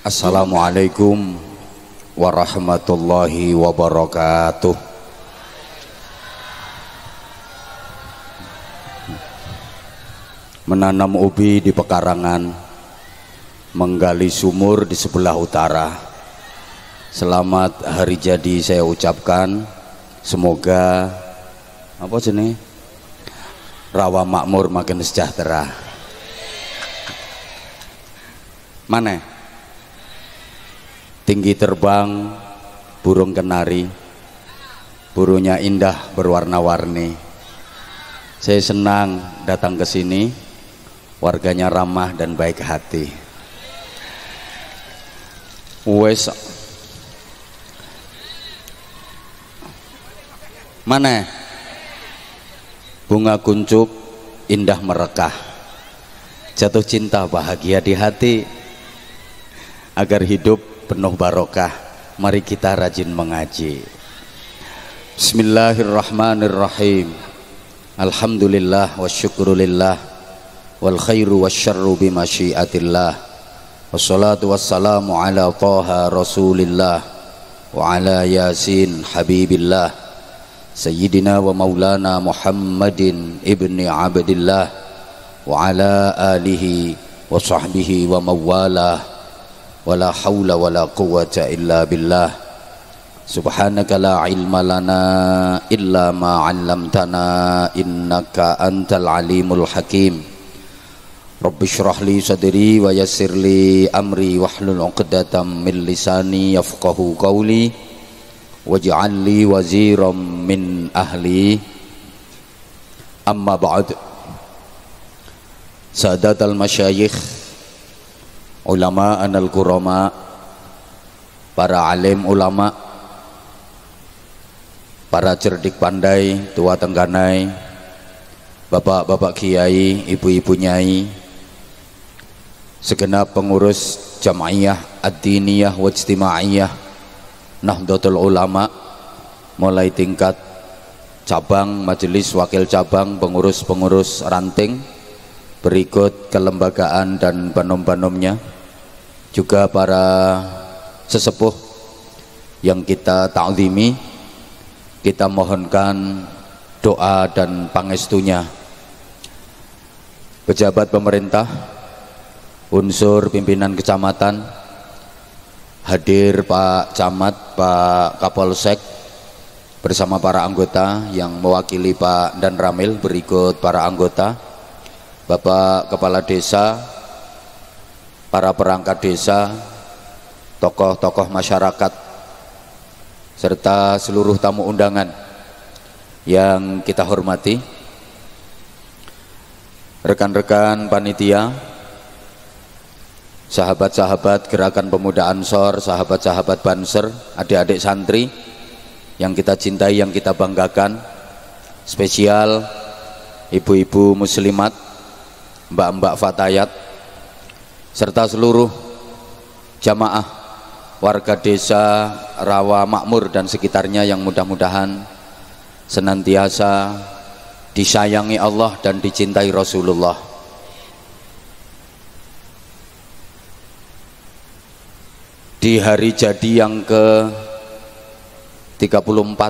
Assalamualaikum warahmatullahi wabarakatuh. Menanam ubi di pekarangan, menggali sumur di sebelah utara. Selamat hari jadi saya ucapkan. Semoga apa jenis rawa makmur makin sejahtera. Mana? Tinggi terbang burung kenari, burungnya indah berwarna-warni. Saya senang datang ke sini, warganya ramah dan baik hati. Wes mana? Bunga kuncup indah merekah, jatuh cinta bahagia di hati. Agar hidup penuh barokah, mari kita rajin mengaji. Bismillahirrahmanirrahim. Alhamdulillah wa syukrulillah, wal khairu wasyarru bimasyiatillah, wassalatu wassalamu ala taha rasulillah wa ala yasin habibillah, sayyidina wa maulana Muhammadin ibni abdillah wa ala alihi wa sahbihi wa mawalah. Wala haula wala quwwata illa billah. Subhanaka la ilma lana illa ma 'allamtana innaka antal alimul hakim. Rabbi shrah li sadri wa yassir li amri wahlul 'uqdatam min lisani yafqahu qawli waj'al li waziran min ahli. Amma ba'd. Sadatal masyayikh, ulama anal kurama, para alim ulama, para cerdik pandai, tua tengganai, bapak-bapak kiai, ibu-ibu nyai, segenap pengurus jamaiyah ad-diniyah wa ijtimaiyah Nahdlatul Ulama, mulai tingkat cabang, majelis, wakil cabang, pengurus-pengurus ranting, berikut kelembagaan dan panom-panomnya, juga para sesepuh yang kita ta'zimi, kita mohonkan doa dan pangestunya. Pejabat pemerintah, unsur pimpinan kecamatan, hadir Pak Camat, Pak Kapolsek, bersama para anggota yang mewakili Pak Dan Ramil, berikut para anggota, Bapak Kepala Desa, para perangkat desa, tokoh-tokoh masyarakat, serta seluruh tamu undangan yang kita hormati, rekan-rekan panitia, sahabat-sahabat Gerakan Pemuda Ansor, sahabat-sahabat Banser, adik-adik santri yang kita cintai, yang kita banggakan, spesial ibu-ibu muslimat, mbak-mbak fatayat, serta seluruh jamaah warga desa Rawa Makmur dan sekitarnya yang mudah-mudahan senantiasa disayangi Allah dan dicintai Rasulullah. Di hari jadi yang ke-34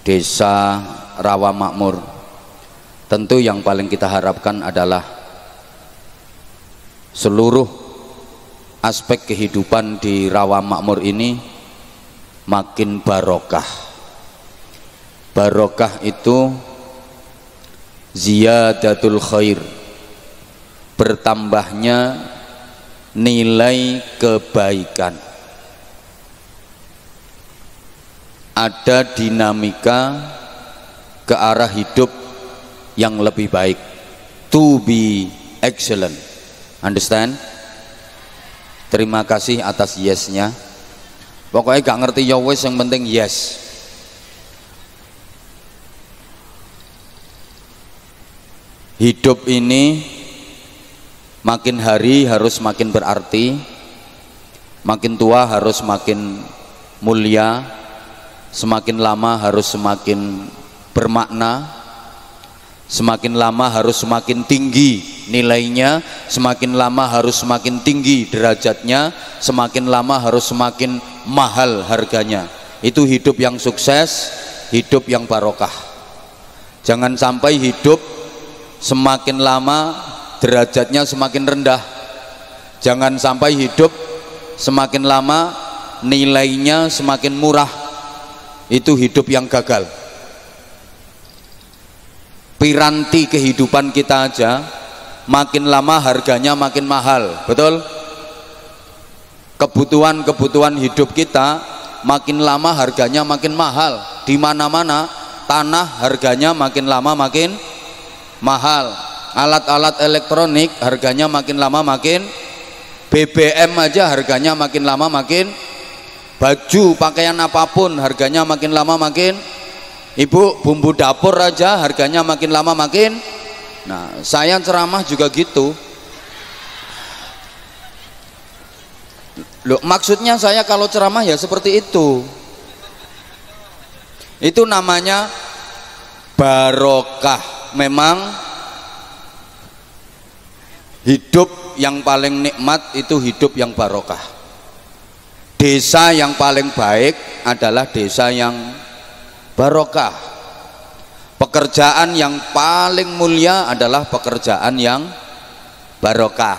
desa Rawa Makmur, tentu yang paling kita harapkan adalah seluruh aspek kehidupan di Rawa Makmur ini makin barokah. Barokah itu ziyadatul khair, bertambahnya nilai kebaikan, ada dinamika ke arah hidup yang lebih baik, to be excellent. Understand? Terima kasih atas yes-nya. Pokoknya gak ngerti ya wes, yang penting yes. Hidup ini makin hari harus makin berarti, makin tua harus makin mulia, semakin lama harus semakin bermakna, semakin lama harus semakin tinggi nilainya, semakin lama harus semakin tinggi derajatnya, semakin lama harus semakin mahal harganya. Itu hidup yang sukses, hidup yang barokah. Jangan sampai hidup semakin lama derajatnya semakin rendah. Jangan sampai hidup semakin lama nilainya semakin murah. Itu hidup yang gagal. Piranti kehidupan kita aja makin lama harganya makin mahal, betul? Kebutuhan hidup kita makin lama harganya makin mahal. Di mana-mana tanah harganya makin lama makin mahal. Alat-alat elektronik harganya makin lama makin, BBM aja harganya makin lama makin, baju pakaian apapun harganya makin lama makin, ibu bumbu dapur aja harganya makin lama makin. Nah, saya ceramah juga gitu. Loh, maksudnya saya kalau ceramah ya seperti itu. Itu namanya barokah. Memang hidup yang paling nikmat itu hidup yang barokah. Desa yang paling baik adalah desa yang barokah. Pekerjaan yang paling mulia adalah pekerjaan yang barokah.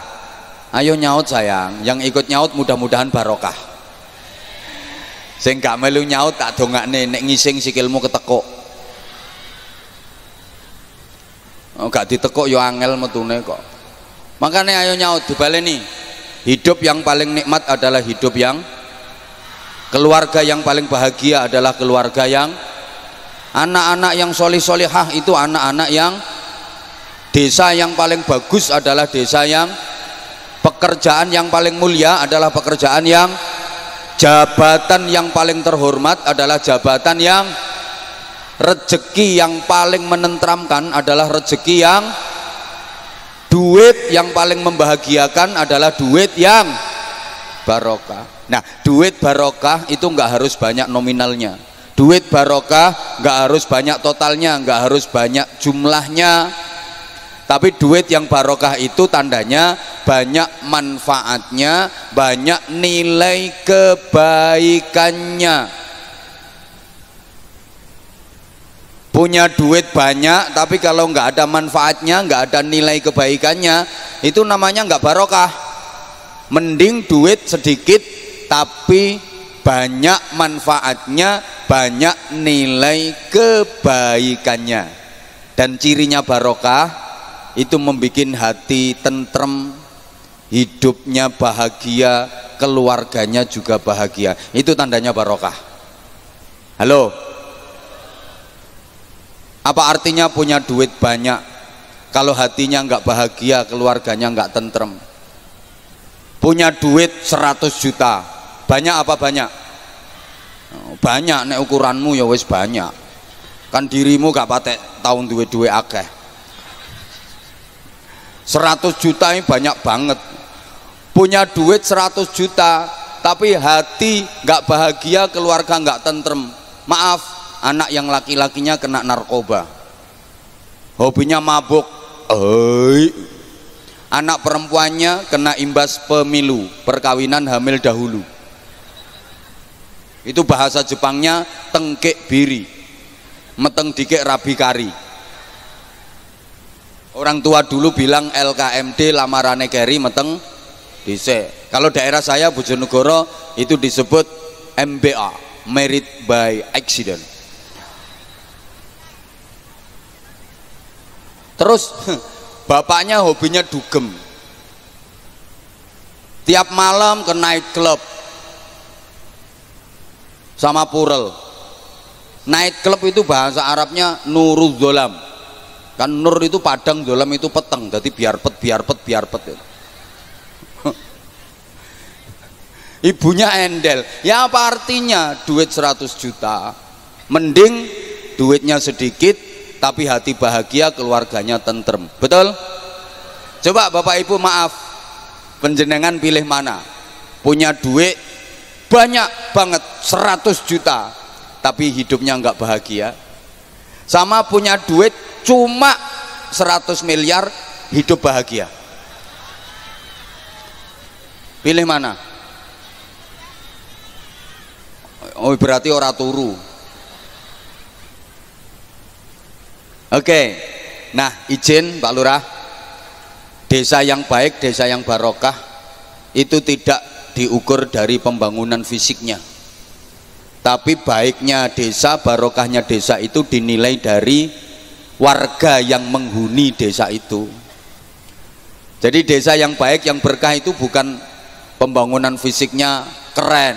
Ayo nyaut sayang, yang ikut nyaut mudah-mudahan barokah. Sing gak melu nyaut tak dongakne nek ngising sikilmu ketekuk. Oh, gak ditekuk yo angel metune kok. Makanya ayo nyaut dibaleni. Hidup yang paling nikmat adalah hidup yang, keluarga yang paling bahagia adalah keluarga yang, anak-anak yang solih-solihah itu anak-anak yang, desa yang paling bagus adalah desa yang, pekerjaan yang paling mulia adalah pekerjaan yang, jabatan yang paling terhormat adalah jabatan yang, rezeki yang paling menenteramkan adalah rezeki yang, duit yang paling membahagiakan adalah duit yang barokah. Nah, duit barokah itu nggak harus banyak nominalnya. Duit barokah nggak harus banyak totalnya, nggak harus banyak jumlahnya. Tapi duit yang barokah itu tandanya banyak manfaatnya, banyak nilai kebaikannya. Punya duit banyak tapi kalau nggak ada manfaatnya, nggak ada nilai kebaikannya, itu namanya nggak barokah. Mending duit sedikit tapi banyak manfaatnya, banyak nilai kebaikannya. Dan cirinya barokah itu membuat hati tentrem, hidupnya bahagia, keluarganya juga bahagia. Itu tandanya barokah. Halo, apa artinya punya duit banyak kalau hatinya nggak bahagia, keluarganya nggak tentrem? Punya duit 100 juta banyak apa banyak? Banyak, nek ukuranmu ya wis banyak. Kan dirimu gak patek tahun duwe-duwe akeh. 100 juta ini banyak banget. Punya duit 100 juta tapi hati nggak bahagia, keluarga nggak tentrem. Maaf, anak yang laki-lakinya kena narkoba, hobinya mabuk. Anak perempuannya kena imbas pemilu, perkawinan hamil dahulu. Itu bahasa Jepangnya tengkek biri, meteng dikek rabi kari. Orang tua dulu bilang LKMD, lamarane keri meteng dhisik. Kalau daerah saya Bojonegoro itu disebut MBA, married by accident. Terus bapaknya hobinya dugem, tiap malam ke night club sama purel. Night club itu bahasa Arabnya nurul dolam, kan nur itu padang, dolam itu peteng, jadi biarpet. Ibunya endel. Ya apa artinya duit 100 juta? Mending duitnya sedikit tapi hati bahagia, keluarganya tentrem. Betul? Coba Bapak Ibu, maaf, penjenengan pilih mana? Punya duit banyak banget 100 juta tapi hidupnya nggak bahagia, sama punya duit cuma 100 miliar hidup bahagia? Pilih mana? Oh berarti ora turu. Oke. Nah izin Pak Lurah, desa yang baik, desa yang barokah itu tidak diukur dari pembangunan fisiknya, tapi baiknya desa, barokahnya desa itu dinilai dari warga yang menghuni desa itu. Jadi desa yang baik, yang berkah itu bukan pembangunan fisiknya keren,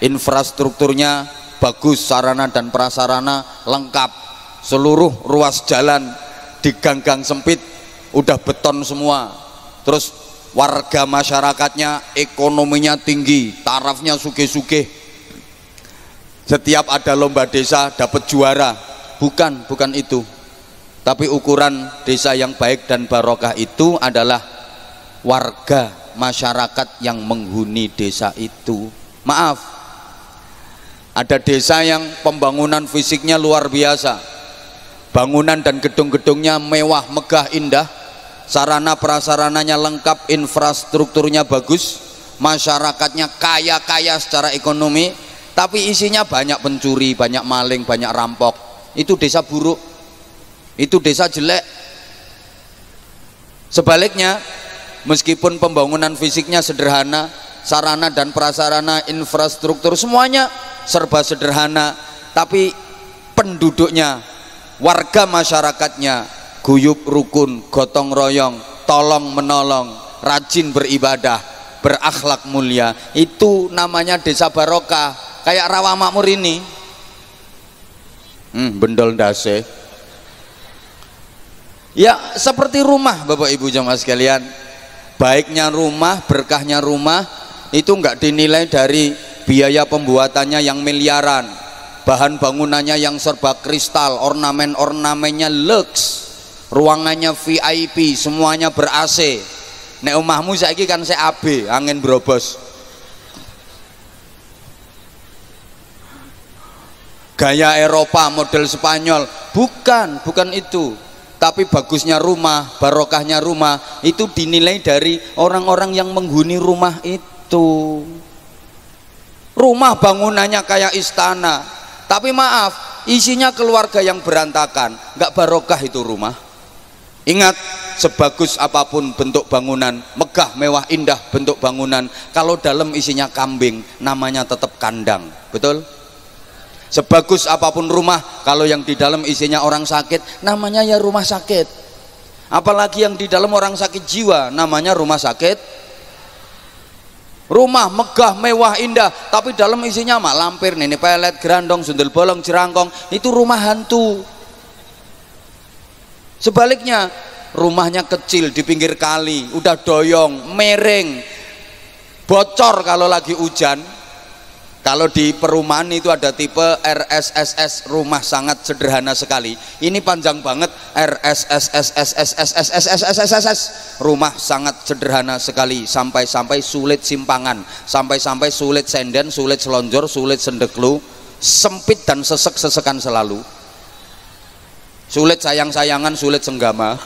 infrastrukturnya bagus, sarana dan prasarana lengkap, seluruh ruas jalan di gang-gang sempit udah beton semua, terus warga masyarakatnya ekonominya tinggi, tarafnya sugih-sugih, setiap ada lomba desa dapat juara. Bukan itu. Tapi ukuran desa yang baik dan barokah itu adalah warga masyarakat yang menghuni desa itu. Maaf, ada desa yang pembangunan fisiknya luar biasa, bangunan dan gedung-gedungnya mewah, megah, indah, sarana prasarananya lengkap, infrastrukturnya bagus, masyarakatnya kaya-kaya secara ekonomi, tapi isinya banyak pencuri, banyak maling, banyak rampok. Itu desa buruk, itu desa jelek. Sebaliknya, meskipun pembangunan fisiknya sederhana, sarana dan prasarana, infrastruktur semuanya serba sederhana, tapi penduduknya, warga masyarakatnya guyub rukun, gotong royong, tolong menolong, rajin beribadah, berakhlak mulia, itu namanya desa barokah. Kayak Rawa Makmur ini, bendol dase ya, seperti rumah. Bapak Ibu jamaah sekalian, baiknya rumah, berkahnya rumah itu enggak dinilai dari biaya pembuatannya yang miliaran, bahan bangunannya yang serba kristal, ornamen-ornamennya lux, ruangannya VIP, semuanya ber-AC. Nek omahmu saiki kan CAB, angin brobos, gaya Eropa, model Spanyol. Bukan itu. Tapi bagusnya rumah, barokahnya rumah itu dinilai dari orang-orang yang menghuni rumah itu. Rumah bangunannya kayak istana, tapi maaf, isinya keluarga yang berantakan, nggak barokah itu rumah. Ingat, sebagus apapun bentuk bangunan, megah, mewah, indah bentuk bangunan, kalau dalam isinya kambing, namanya tetap kandang. Betul? Sebagus apapun rumah, kalau yang di dalam isinya orang sakit, namanya ya rumah sakit. Apalagi yang di dalam orang sakit jiwa, namanya rumah sakit. Rumah megah, mewah, indah, tapi dalam isinya mak lampir, nenek pelet, gerandong, sundel bolong, jerangkong, itu rumah hantu. Sebaliknya, rumahnya kecil di pinggir kali, udah doyong, mereng, bocor kalau lagi hujan. Kalau di perumahan itu ada tipe RSSS, rumah sangat sederhana sekali. Ini panjang banget, RSSSSSSSSSSSSS, rumah sangat sederhana sekali, sampai-sampai sulit simpangan, sampai-sampai sulit senden, sulit selonjor, sulit sendeklu, sempit dan sesek-sesekan selalu, sulit sayang-sayangan, sulit senggama.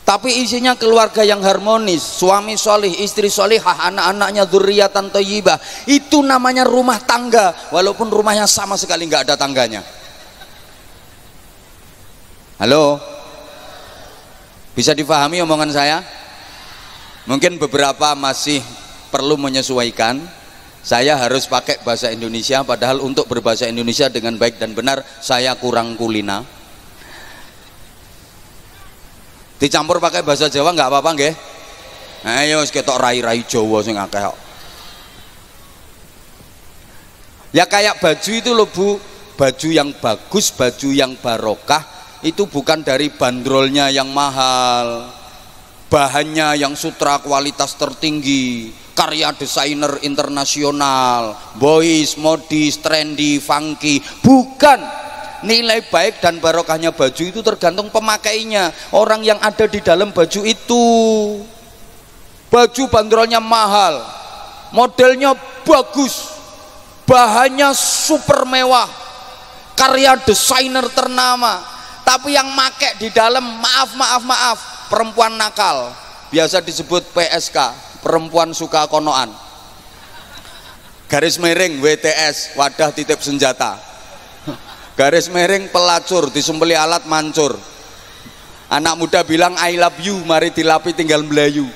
Tapi isinya keluarga yang harmonis, suami solih, istri solihah, anak-anaknya dzurriatan thayyibah. Itu namanya rumah tangga, walaupun rumahnya sama sekali nggak ada tangganya. Halo, bisa difahami omongan saya? Mungkin beberapa masih perlu menyesuaikan. Saya harus pakai bahasa Indonesia, padahal untuk berbahasa Indonesia dengan baik dan benar saya kurang kulina. Dicampur pakai bahasa Jawa nggak apa-apa nggih? Ayo ketok rai-rai Jawa sing akeh kok. Ya kayak baju itu loh Bu, baju yang bagus, baju yang barokah itu bukan dari bandrolnya yang mahal, bahannya yang sutra kualitas tertinggi, karya desainer internasional, boys, modis, trendy, funky, bukan. Nilai baik dan barokahnya baju itu tergantung pemakainya, orang yang ada di dalam baju itu. Baju bandrolnya mahal, modelnya bagus, bahannya super mewah, karya desainer ternama, Tapi yang make di dalam, maaf, perempuan nakal, biasa disebut PSK, perempuan suka konoan, garis miring WTS, wadah titip senjata, garis miring pelacur, disembeli alat mancur. Anak muda bilang I love you, mari dilapi tinggal melayu.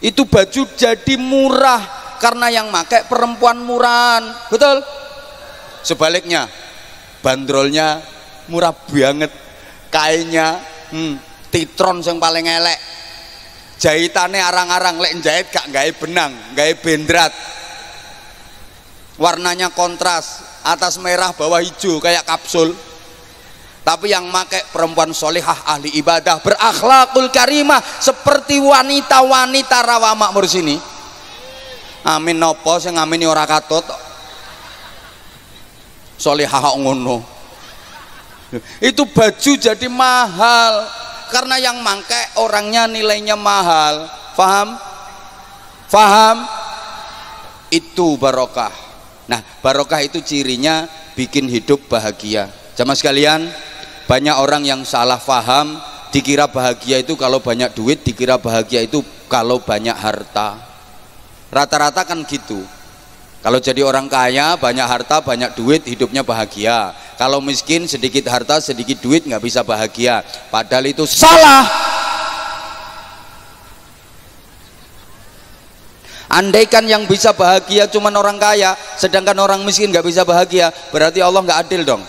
Itu baju jadi murah karena yang make perempuan murahan, betul? Sebaliknya, bandrolnya murah banget, kainnya titron yang paling elek, jahitannya arang-arang, lek jahit gak gawe benang, gawe bendrat, warnanya kontras, atas merah bawah hijau kayak kapsul. Tapi yang make perempuan solihah, ahli ibadah, berakhlakul karimah, seperti wanita-wanita rawa makmur sini. Amin nopo sing ngamini ora katut, solihah ngono. Itu baju jadi mahal karena yang mangke orangnya nilainya mahal. Faham? Itu barokah. Nah, barokah itu cirinya bikin hidup bahagia. Jamaah sekalian, banyak orang yang salah faham, dikira bahagia itu kalau banyak duit, dikira bahagia itu kalau banyak harta. Rata-rata kan gitu. Kalau jadi orang kaya, banyak harta, banyak duit, hidupnya bahagia. Kalau miskin, sedikit harta, sedikit duit, nggak bisa bahagia. Padahal itu salah. Andaikan yang bisa bahagia cuma orang kaya, sedangkan orang miskin nggak bisa bahagia, berarti Allah nggak adil dong.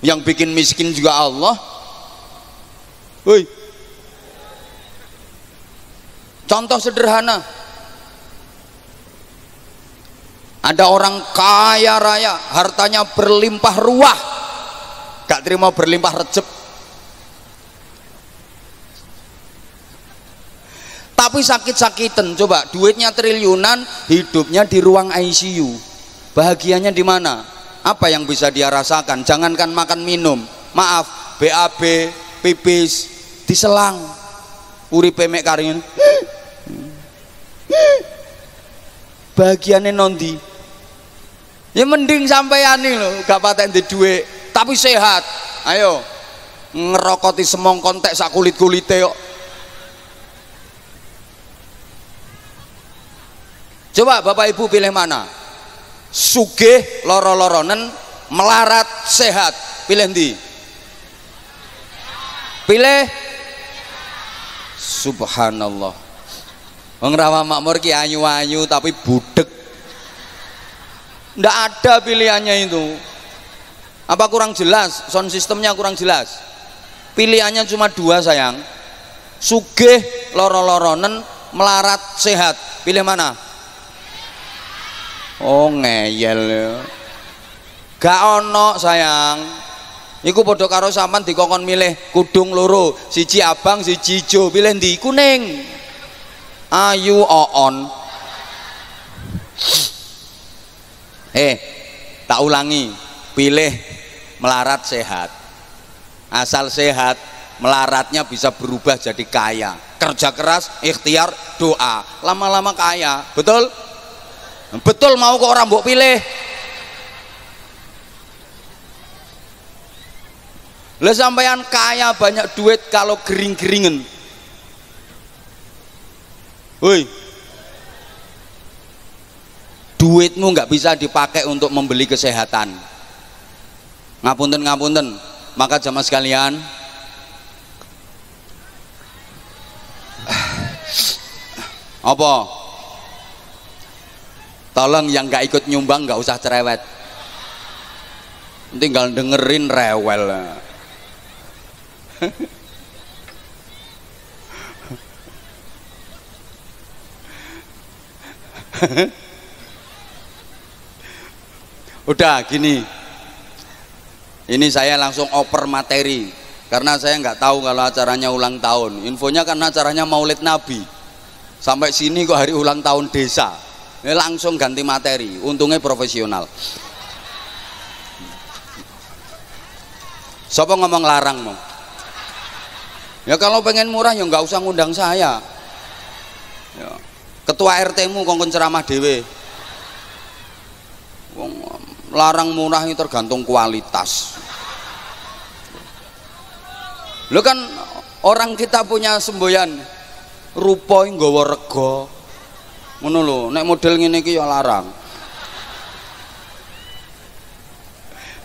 Yang bikin miskin juga Allah. Woi. Contoh sederhana. Ada orang kaya raya, hartanya berlimpah ruah, gak terima berlimpah rejep. Tapi sakit-sakitan, coba duitnya triliunan, hidupnya di ruang ICU. Bahagianya di mana? Apa yang bisa dia rasakan? Jangankan makan minum, maaf, BAB, pipis, diselang, uripe mek karin. Bahagiane nondi? Ya mending sampeyan nih lho, gak paten di duit, tapi sehat. Ayo, ngerokoti semongkon tek sak kulit-kulite kok. Coba Bapak Ibu pilih mana? Sugih loro-loronen, melarat sehat, pilih ndi? Pilih subhanallah. Wong rawa makmur ki ayu-ayu tapi budek. Ndak ada pilihannya itu. Apa kurang jelas? Sound sistemnya kurang jelas. Pilihannya cuma dua sayang. Sugih loro-loronen, melarat sehat. Pilih mana? Oh ngeyel ya. Gak ono sayang. Iku podo karo sampean dikongkon milih kudung loro, siji abang, siji ijo. Pilih ndi? Kuning. Ayu oon. Tak ulangi, pilih melarat sehat. Asal sehat, melaratnya bisa berubah jadi kaya. Kerja keras, ikhtiar, doa, lama-lama kaya. Betul? Betul mau kok orang mbok pilih. Lah sampean kaya banyak duit kalau gering-geringen. Woi. Duitmu nggak bisa dipakai untuk membeli kesehatan. Ngapunten. Maka jamaah sekalian, apa? Tolong yang nggak ikut nyumbang nggak usah cerewet. Tinggal dengerin rewel. Udah gini, ini saya langsung oper materi karena saya nggak tahu kalau acaranya ulang tahun. Infonya kan acaranya Maulid Nabi, sampai sini kok hari ulang tahun desa. Ini langsung ganti materi, untungnya profesional. Siapa ngomong larang mau? Ya kalau pengen murah ya nggak usah ngundang saya. Ya. Ketua RT-mu kongkon ceramah dewe. Larang murah itu tergantung kualitas. Lo kan orang kita punya semboyan rupa nggawa rega. Ngono lho, nek model ngene iki ya larang.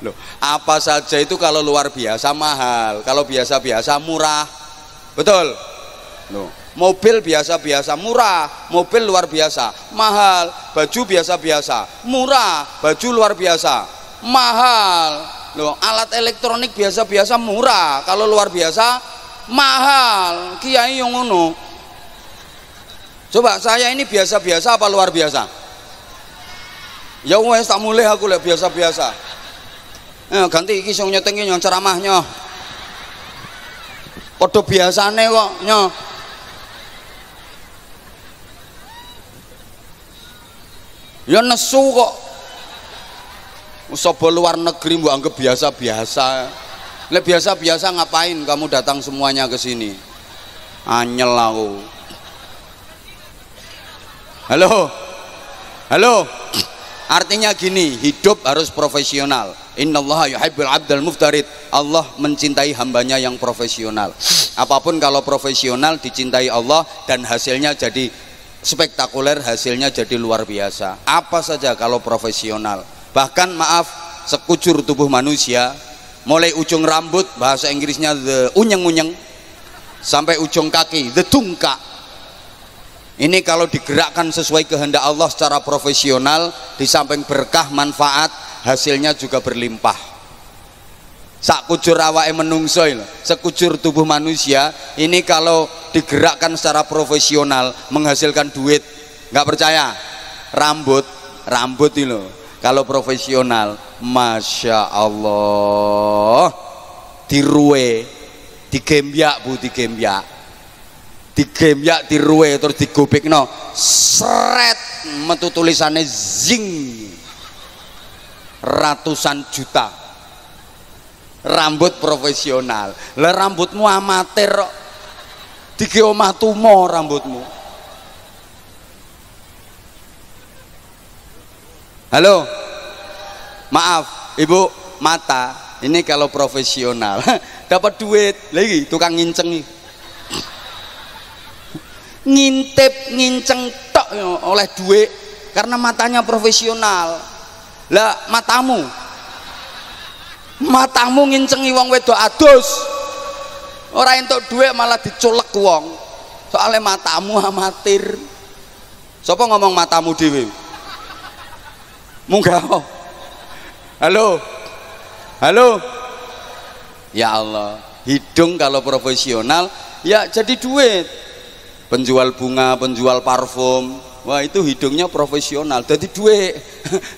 Loh, apa saja itu kalau luar biasa mahal, kalau biasa-biasa murah. Betul? Loh, mobil biasa-biasa murah, mobil luar biasa mahal, baju biasa-biasa murah, baju luar biasa mahal. Loh, alat elektronik biasa-biasa murah, kalau luar biasa mahal. Kiai yang ngono. Coba saya ini biasa-biasa apa luar biasa? Ya wes tak mulai aku lihat biasa-biasa. Ganti iki sing nyetengi yang ceramahnya. Padha biasane kok nyo. Ya nesu kok. Sapa luar negeri mbok anggap biasa-biasa. Lek biasa-biasa ngapain kamu datang semuanya ke sini? Anyel aku. Halo. Halo. Artinya gini, hidup harus profesional. Innallaha yuhibbul 'abdal muftarid. Allah mencintai hambanya yang profesional. Apapun kalau profesional dicintai Allah dan hasilnya jadi spektakuler, hasilnya jadi luar biasa. Apa saja kalau profesional. Bahkan maaf, sekujur tubuh manusia, mulai ujung rambut bahasa Inggrisnya the unyeng-unyeng sampai ujung kaki the tungka. Ini kalau digerakkan sesuai kehendak Allah secara profesional, di samping berkah manfaat, hasilnya juga berlimpah. Sakujur awake menungso, sekujur tubuh manusia ini kalau digerakkan secara profesional menghasilkan duit. Nggak percaya? Rambut ini loh. Kalau profesional, masya Allah, diruwe, digembyak bu, digembyak diruwe terus digobekno seret metu tulisannya zing, ratusan juta. Rambut profesional. Lah rambutmu amatir kok dike omah tumo rambutmu. Halo, maaf ibu, mata ini kalau profesional dapat duit lagi tukang nginceng, ngintip nginceng tok oleh duit karena matanya profesional. Lah matamu ngincengi wong wedok adus, ora entuk duit malah diculek wong soalnya matamu amatir. Sapa ngomong matamu dhewe? Munggah. Halo ya Allah, hidung kalau profesional ya jadi duit. Penjual bunga, penjual parfum, wah itu hidungnya profesional jadi duit.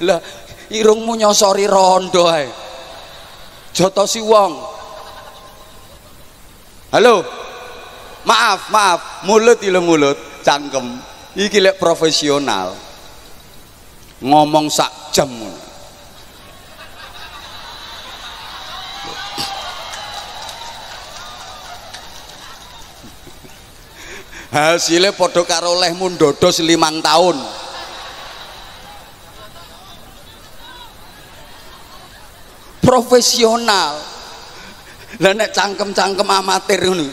Lah irungmu nyosori rondo ae jotosi wong. Halo, maaf mulut cangkem iki lek profesional ngomong sak jam. Hasilnya podo karo olehmu ndodos 5 tahun. Profesional. Lah nek cangkem-cangkem amatir ngono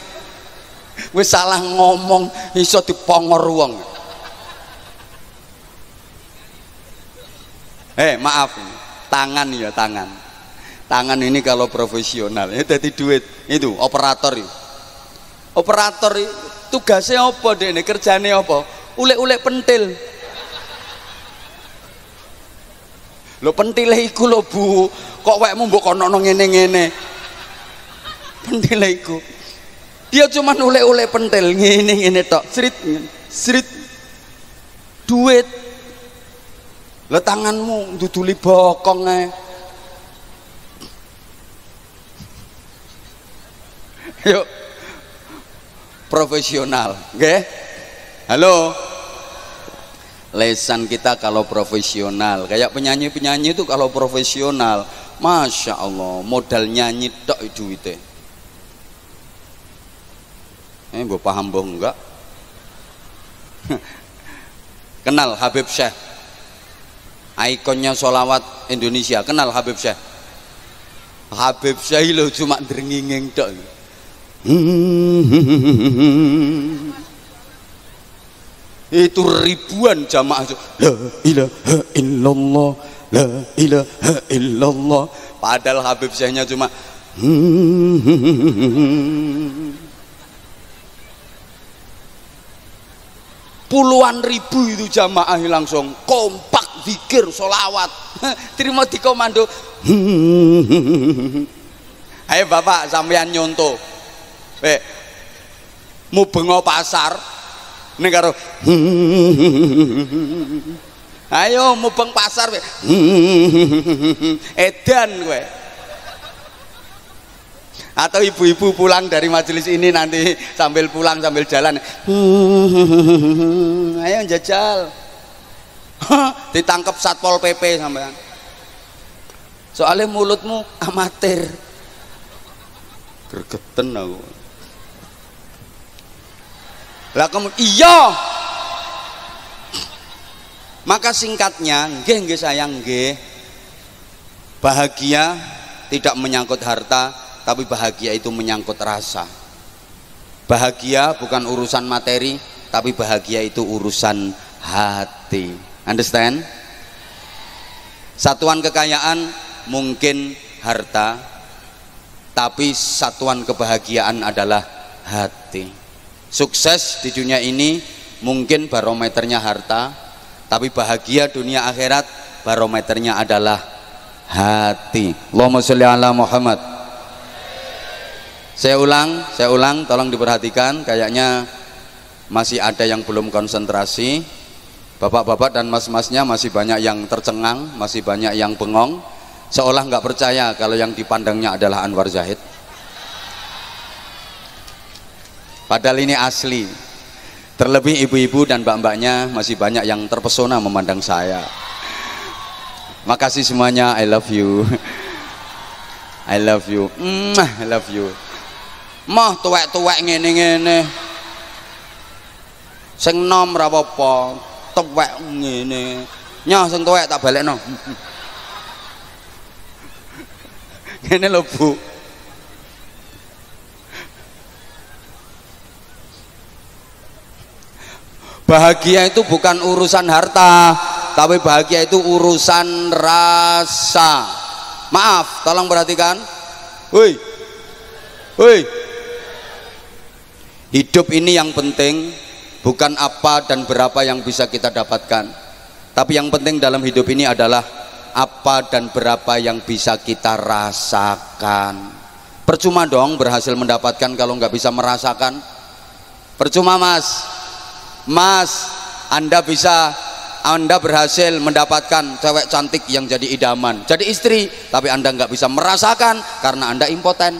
wis salah ngomong iso dipongor wong. Maaf, tangan ini kalau profesional ini jadi duit. Itu operator tugasnya apa deh, kerjanya apa? Ulek-ulek pentil. Lo pentile iku lo bu, kok wekmu mbok kono ngene-ngene. Pentile iku dia cuman ulek-ulek pentil ngene-ngene tok, srit duit. Lah tanganmu duduli bokong ae. Yuk profesional, oke? Halo, lesan kita kalau profesional, kayak penyanyi itu kalau profesional, masya Allah, modal nyanyi tok duitnya. Mbok paham boh enggak? Kenal Habib Syekh, ikonnya sholawat Indonesia, kenal Habib Syekh? Habib Syekh lo cuma drenginging tok. Itu ribuan jamaah itu, la ilaha illallah, la ilaha illallah. Padahal Habib Syekhnya cuma puluhan ribu itu jamaah langsung kompak zikir sholawat. Terima di komando. Ayo bapak sampean nyontoh, mau bengo pasar nih karo ayo mubeng pasar edan gue. Atau ibu-ibu pulang dari majelis ini nanti sambil pulang sambil jalan, ayo jajal. Ditangkap Satpol PP sampean, soalnya mulutmu amatir. Gergeten aku lah kamu. Iya, maka singkatnya nggih sayang nggih, bahagia tidak menyangkut harta, tapi bahagia itu menyangkut rasa. Bahagia bukan urusan materi, tapi bahagia itu urusan hati. Understand? Satuan kekayaan mungkin harta, tapi satuan kebahagiaan adalah hati. Sukses di dunia ini mungkin barometernya harta, tapi bahagia dunia akhirat barometernya adalah hati. Allahumma sholli ala Muhammad. Saya ulang, tolong diperhatikan, kayaknya masih ada yang belum konsentrasi. Bapak-bapak dan mas-masnya masih banyak yang tercengang, masih banyak yang bengong, seolah nggak percaya kalau yang dipandangnya adalah Anwar Zahid. Padahal ini asli. Terlebih ibu-ibu dan mbak-mbaknya masih banyak yang terpesona memandang saya. Makasih semuanya, I love you. I love you. I love you. Mah tuwek-tuwek ngene-ngene. Sing nom ra apa-apa, tuwek ngene. Nyah sing tuwek tak balekno. Ngene lho, Bu. Bahagia itu bukan urusan harta, tapi bahagia itu urusan rasa. Maaf, tolong perhatikan. Woi, hidup ini yang penting bukan apa dan berapa yang bisa kita dapatkan, tapi yang penting dalam hidup ini adalah apa dan berapa yang bisa kita rasakan. Percuma dong berhasil mendapatkan kalau nggak bisa merasakan. Percuma Mas, Anda berhasil mendapatkan cewek cantik yang jadi idaman, jadi istri, tapi Anda nggak bisa merasakan karena Anda impoten.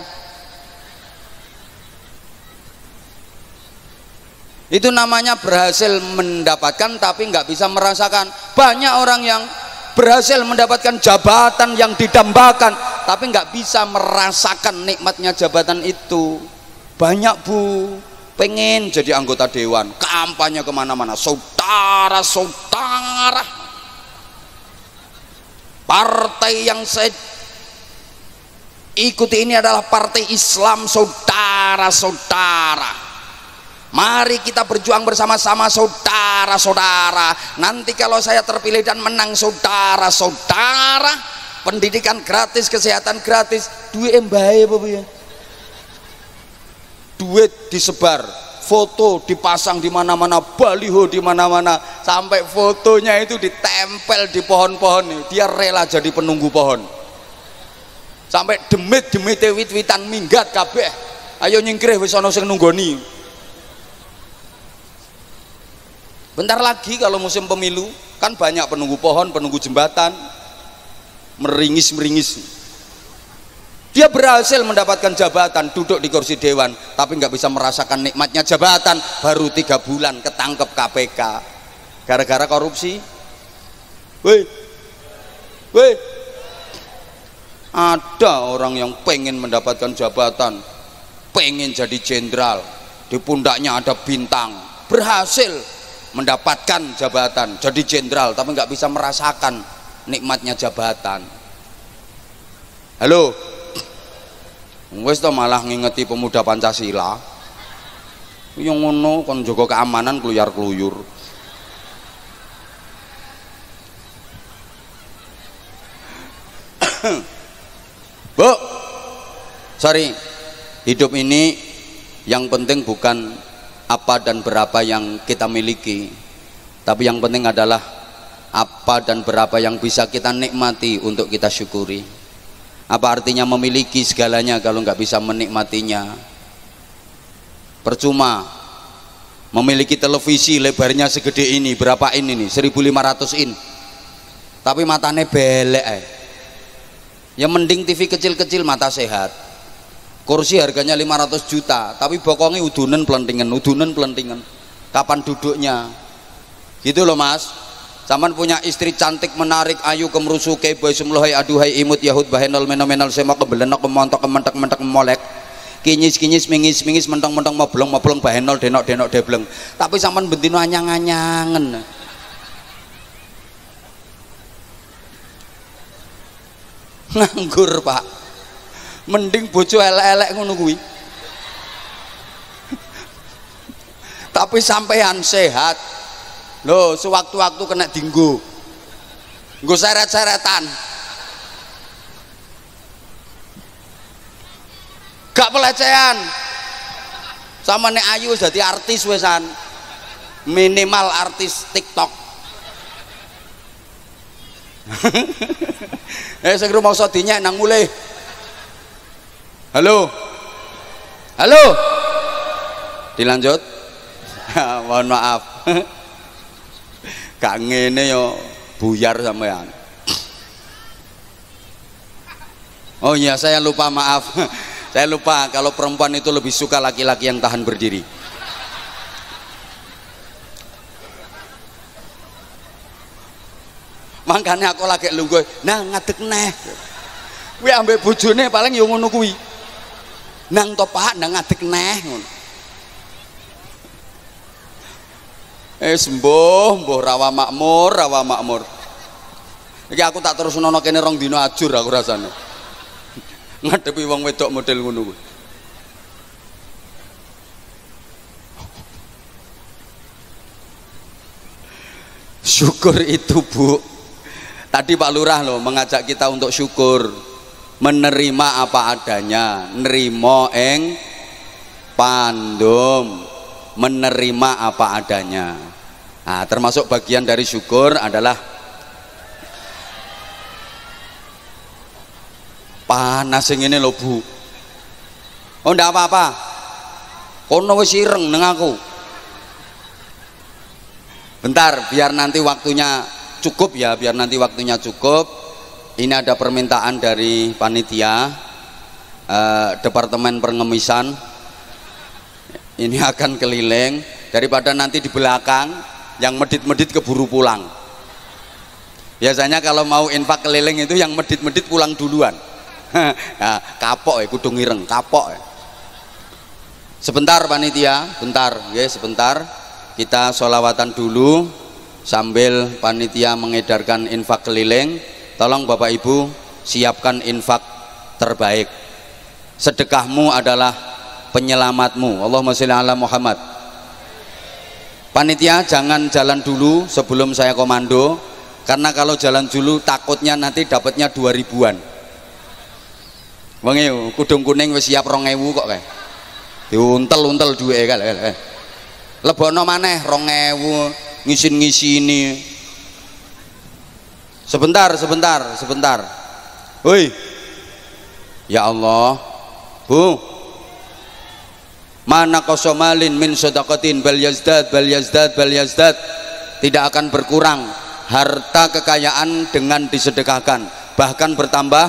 Itu namanya berhasil mendapatkan tapi nggak bisa merasakan. Banyak orang yang berhasil mendapatkan jabatan yang didambakan tapi nggak bisa merasakan nikmatnya jabatan itu. Banyak, Bu, pengen jadi anggota dewan, kampanye kemana-mana, saudara-saudara, partai yang saya ikuti ini adalah partai Islam, saudara-saudara. Mari kita berjuang bersama-sama, saudara-saudara. Nanti kalau saya terpilih dan menang, saudara-saudara, pendidikan gratis, kesehatan gratis, duit embahe apa ya? Duit disebar, foto dipasang di mana-mana, baliho di mana-mana, sampai fotonya itu ditempel di pohon-pohon. Dia rela jadi penunggu pohon. Sampai demit-demite wit-witan minggat kabeh. Ayo nyingkrih wis ana sing nunggoni. Bentar lagi kalau musim pemilu kan banyak penunggu pohon, penunggu jembatan, meringis-meringis. Dia berhasil mendapatkan jabatan, duduk di kursi dewan, tapi nggak bisa merasakan nikmatnya jabatan. Baru 3 bulan ketangkep KPK gara-gara korupsi. Woi, ada orang yang pengen mendapatkan jabatan, pengen jadi jenderal, di pundaknya ada bintang, berhasil mendapatkan jabatan, jadi jenderal, tapi nggak bisa merasakan nikmatnya jabatan. Halo, Wis to malah ngingeti pemuda Pancasila. Yang ngono kon jaga keamanan keluyar-keluyur. Bu, sorry, hidup ini yang penting bukan apa dan berapa yang kita miliki, tapi yang penting adalah apa dan berapa yang bisa kita nikmati untuk kita syukuri. Apa artinya memiliki segalanya kalau nggak bisa menikmatinya? Percuma memiliki televisi lebarnya segede ini, berapa in ini, 1500 in, tapi matanya belek ya mending TV kecil-kecil mata sehat. Kursi harganya 500 juta tapi bokongnya udunan pelentingan. Kapan duduknya gitu loh mas. Zaman punya istri cantik menarik ayu kemrusuke boy semlohai aduhai imut yahud bahenol menomenal semak kebelenok kemontok kementek molek kinyis mingis mentong moblong bahenol denok debleng, tapi zaman bentino anyang-anyangen. Nganggur pak, mending bojo elek-elek ngono kuwi. Tapi sampean sehat loh, sewaktu-waktu kena dinggo nggo seret-seretan, gak pelecehan. Sama nek ayu wis dadi artis wesan, minimal artis TikTok. Sing rumangsa dinyek nang mulih. Halo dilanjut. Mohon maaf. Gak ngene yo buyar sampean. Oh iya, saya lupa, maaf. Saya lupa kalau perempuan itu lebih suka laki-laki yang tahan berdiri. Makanya aku lagi lungguh, nah ngadeg neh. Kuwi ambek bojone paling yo ngono kuwi. Nang to Pak, nang ngadeg neh ngono. Sembuh rawa makmur. Iki aku tak terus nono kene rong dino ajur aku rasane. Ngadepi wong wedok model ngono kuwi. Syukur itu Bu. Tadi Pak Lurah loh mengajak kita untuk syukur, menerima apa adanya, nerimo ing pandum, menerima apa adanya. Nah, termasuk bagian dari syukur adalah panas yang ini loh Bu. Oh ndak apa-apa, kono wis ireng neng aku. Bentar, biar nanti waktunya cukup ya, biar nanti waktunya cukup. Ini ada permintaan dari panitia Departemen Pengemisan. Ini akan keliling, daripada nanti di belakang yang medit-medit keburu pulang. Biasanya kalau mau infak keliling itu yang medit-medit pulang duluan. Nah, kapok ya, kudu ngireng, kapok ya. Sebentar panitia, bentar ya, sebentar. Kita sholawatan dulu sambil panitia mengedarkan infak keliling. Tolong Bapak Ibu siapkan infak terbaik. Sedekahmu adalah penyelamatmu. Allahumma sholli ala Muhammad. Panitia jangan jalan dulu sebelum saya komando, karena kalau jalan dulu takutnya nanti dapatnya 2000-an. Wong e kudung kuning wis siap 2000 kok kae. Diuntel-untel duwe kae. Lebono maneh 2000 ngisin-ngisini. Sebentar. Woi. Ya Allah. Bu. Mana kosomalin min sedaqatin bal yazdad. Tidak akan berkurang harta kekayaan dengan disedekahkan, bahkan bertambah.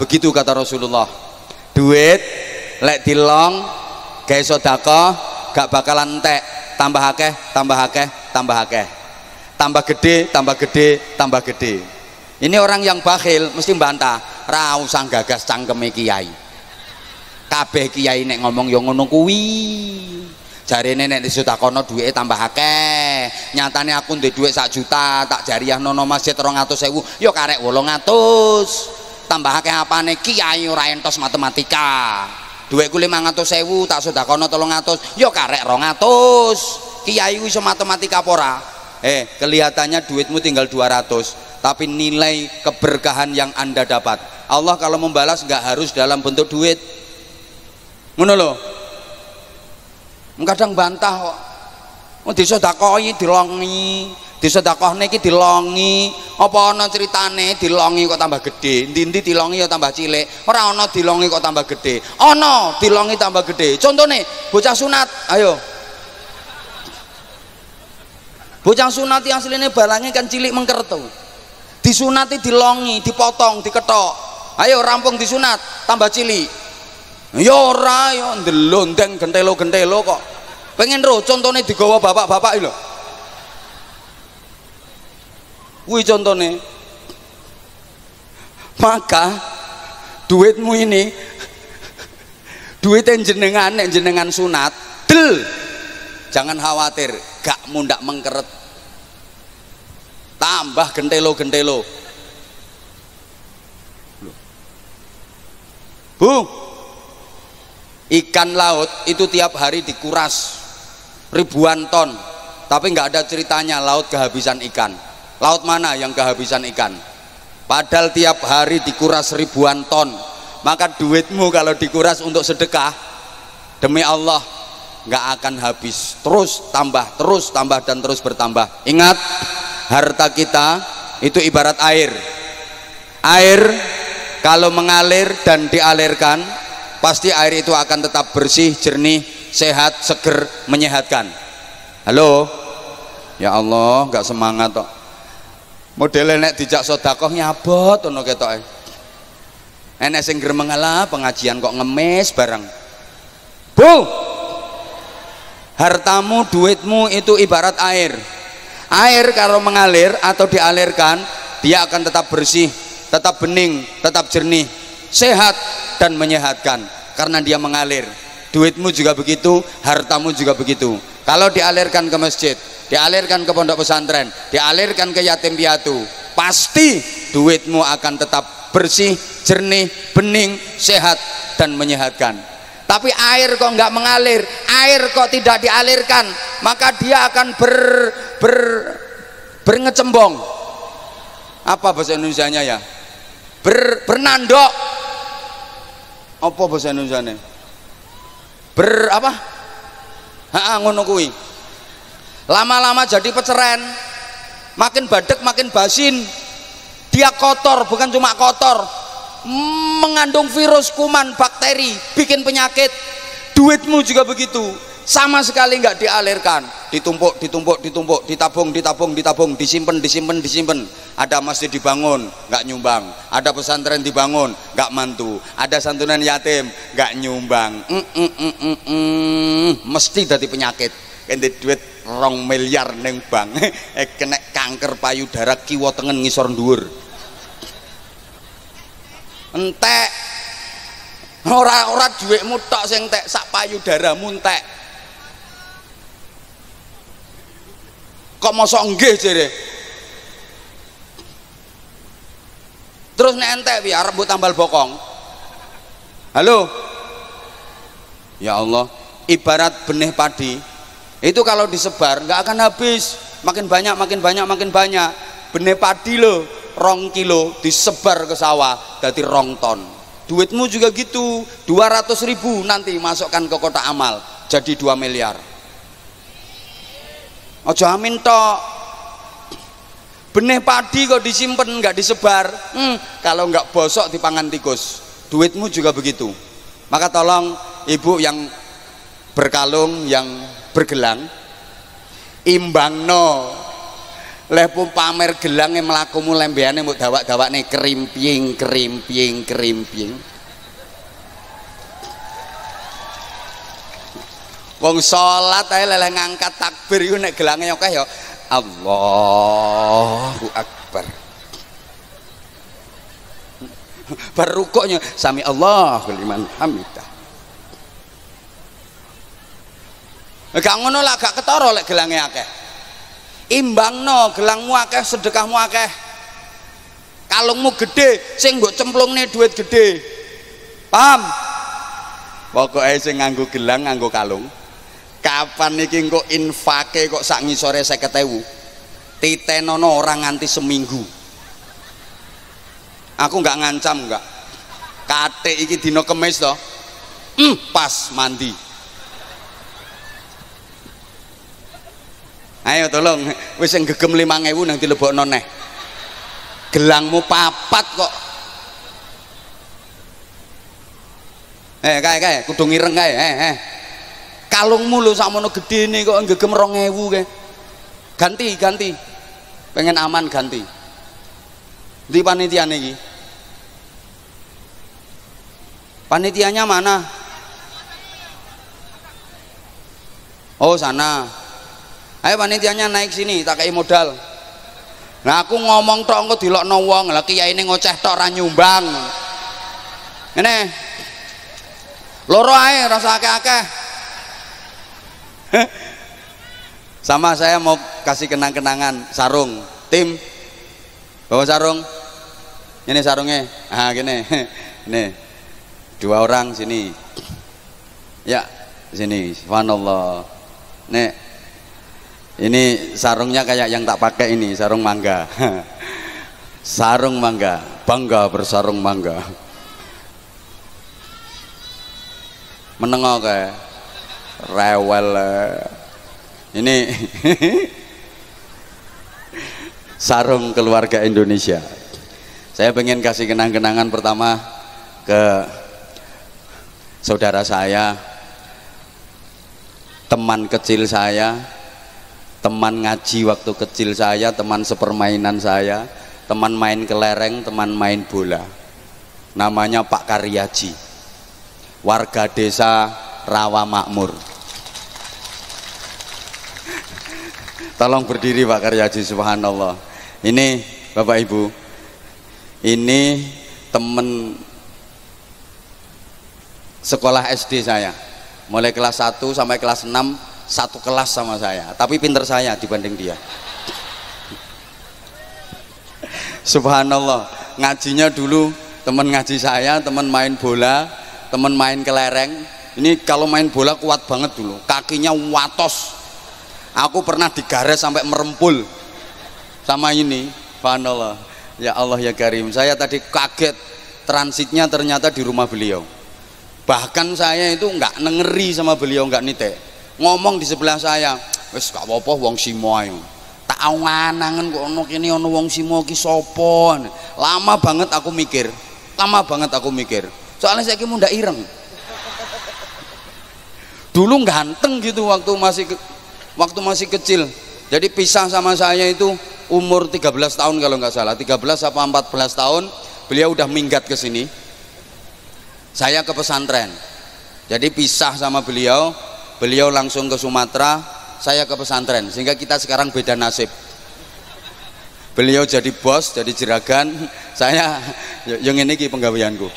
Begitu kata Rasulullah. Duit lek dilong gawe sedekah gak bakalan entek, tambah akeh. Tambah gede. Ini orang yang bakhil mesti bantah, ra usah gagas cangkeme kiai. Kabeh kiai nek ngomong yo ngono kuwi. Jarene nek disedekahno duwike tambah akeh. Nyatane aku ndek dhuwit 1 juta, tak jariah nono masjid 200.000, yo karek 800. tambah akeh apane kiai ora entos matematika. Dhuwitku 500.000 tak sedakono 300, ya karek 200. Kiai iso matematika apa ora? Kelihatannya duitmu tinggal 200, tapi nilai keberkahan yang Anda dapat, Allah kalau membalas nggak harus dalam bentuk duit. Ngono lho. Kadang bantah kok. Disedekoi dilongi, disedekahne iki dilongi, apa ana critane dilongi kok tambah gede, ndi-ndi dilongi ya tambah cilik, ora ana dilongi kok tambah gede, ana dilongi tambah gede. Contone bocah sunat, ayo. Bocah sunat yang aslinya barangnya kan cilik mengkertu, disunati dilongi, dipotong, diketok, ayo rampung disunat tambah cilik, ya ora ya ndelondeng gentelo-gentelo kok. Pengen roh contohnya digawa bapak-bapak lho. Kuwi contohnya. Maka duitmu ini duit jenengan sunat del, jangan khawatir, gak mundak mengkeret, tambah gentelo-gentelo. Bu, ikan laut itu tiap hari dikuras ribuan ton, tapi nggak ada ceritanya laut kehabisan ikan. Laut mana yang kehabisan ikan? Padahal tiap hari dikuras ribuan ton. Maka duitmu kalau dikuras untuk sedekah, demi Allah nggak akan habis, terus tambah dan terus bertambah. Ingat, harta kita itu ibarat air. Air kalau mengalir dan dialirkan, pasti air itu akan tetap bersih, jernih, sehat, seger, menyehatkan. Halo, ya Allah, nggak semangat kok. Modelnya nek dijak sedekah nyabot ono ketoke. Enek sing gremeng ala pengajian kok ngemis bareng. Bu, hartamu, duitmu itu ibarat air. Air kalau mengalir atau dialirkan, dia akan tetap bersih, tetap bening, tetap jernih, sehat dan menyehatkan karena dia mengalir. Duitmu juga begitu, hartamu juga begitu. Kalau dialirkan ke masjid, dialirkan ke pondok pesantren, dialirkan ke yatim piatu, pasti duitmu akan tetap bersih, jernih, bening, sehat dan menyehatkan. Tapi air kok nggak mengalir, air kok tidak dialirkan, maka dia akan berngecembong. Apa bahasa Indonesianya ya? Bernandok. Apa bahasa Indonesianya? Apa? Ngono kuwi. Lama-lama jadi peceren, makin badek makin basin. Dia kotor, bukan cuma kotor, mengandung virus, kuman, bakteri, bikin penyakit. Duitmu juga begitu, sama sekali nggak dialirkan, ditumpuk, ditabung, disimpan. Ada masjid dibangun, nggak nyumbang. Ada pesantren dibangun, nggak mantu. Ada santunan yatim, nggak nyumbang. Mesti dari penyakit. Ente duit 2 miliar neng bank, kena kanker payudara kiwa tengen ngisor dhuwur. Entek. Ora duitmu tok sing entek, sak payudaramu entek. Kok mosok nggih jere? Terus nek entek piye arep mbok tambal bokong? Halo. Ya Allah, ibarat benih padi itu kalau disebar nggak akan habis, makin banyak. Benih padi lo 2 kilo disebar ke sawah jadi 2 ton. Duitmu juga gitu, 200.000 nanti masukkan ke kotak amal jadi 2 miliar. Ojo amin tok. Benih padi kok disimpan nggak disebar, kalau nggak bosok dipangan tikus. Duitmu juga begitu. Maka tolong ibu yang berkalung, yang bergelang, imbangno. Lepu pamer gelange mlakumu lembeane mbok dawak-dawakne krimping. Wong salat ae leleh ngangkat takbir iku nek gelange akeh ya Allahu Akbar. Barukoknya sami Allahu liman hamidah. Gak ngono lah, gak ketara lek gelange akeh. Imbangno, gelangmu akeh, sedekahmu akeh. kalungmu gede sing mbok cemplungne duit gede, paham? Pokoknya sing nganggo gelang nganggo kalung. Kapan iki engko infake kok sak ngisore 50.000, titenono orang nganti seminggu. Aku nggak ngancam, nggak kate iki dino kemis toh, pas mandi. Ayo tolong, wis yang gegem 5.000 nang dilebokno neh. Gelangmu papat kok. Kae kudu ngireng kae. Kalungmu lho sakmono gedene kok gegem 2.000 kae. Ganti. Pengen aman ganti. Di panitiane iki. Panitianya mana? Oh, sana. Ayo panitianya naik sini, tak kei modal. Nah aku ngomong tok engko dilokno wong, lah kiyaine ngoceh tok ora nyumbang. Ngene. Loro ae rasa akeh-akeh. Sama saya mau kasih kenang-kenangan sarung. Tim bawa sarung. Ini sarungnya. Ah gini. Nih. 2 orang sini. Ya, sini. Subhanallah. Nih. Ini sarungnya kayak yang tak pakai ini, sarung mangga. Sarung mangga, bangga bersarung mangga. Menengok kayak rewel. Ini sarung keluarga Indonesia. Saya pengen kasih kenang-kenangan pertama ke saudara saya, teman kecil saya, teman ngaji waktu kecil saya, teman sepermainan saya, teman main kelereng, teman main bola. Namanya Pak Karyaji, warga desa Rawa Makmur. Tolong berdiri Pak Karyaji, subhanallah. Ini Bapak Ibu, ini teman sekolah SD saya, mulai kelas 1 sampai kelas 6 satu kelas sama saya, tapi pinter saya dibanding dia. Subhanallah, ngajinya dulu teman ngaji saya, teman main bola, teman main kelereng. Ini kalau main bola kuat banget dulu, kakinya watos. Aku pernah digares sampai merempul sama ini. Subhanallah, ya Allah ya Karim. Saya tadi kaget, transitnya ternyata di rumah beliau. Bahkan saya itu nggak ngeri sama beliau, nggak nite. Ngomong di sebelah saya, wes gak apa-apa wong simo ae. Tak angen kok ono kene ono wong simo ki sapa. Lama banget aku mikir. Soalnya saya ki mundak ireng. Dulu ganteng gitu waktu masih kecil. Jadi pisah sama saya itu umur 13 tahun kalau nggak salah. 13 apa 14 tahun beliau udah minggat ke sini. Saya ke pesantren. Jadi pisah sama beliau. Beliau langsung ke Sumatera, saya ke pesantren, sehingga kita sekarang beda nasib. Beliau jadi bos, jadi jeragan, saya yang ini penggaweanku.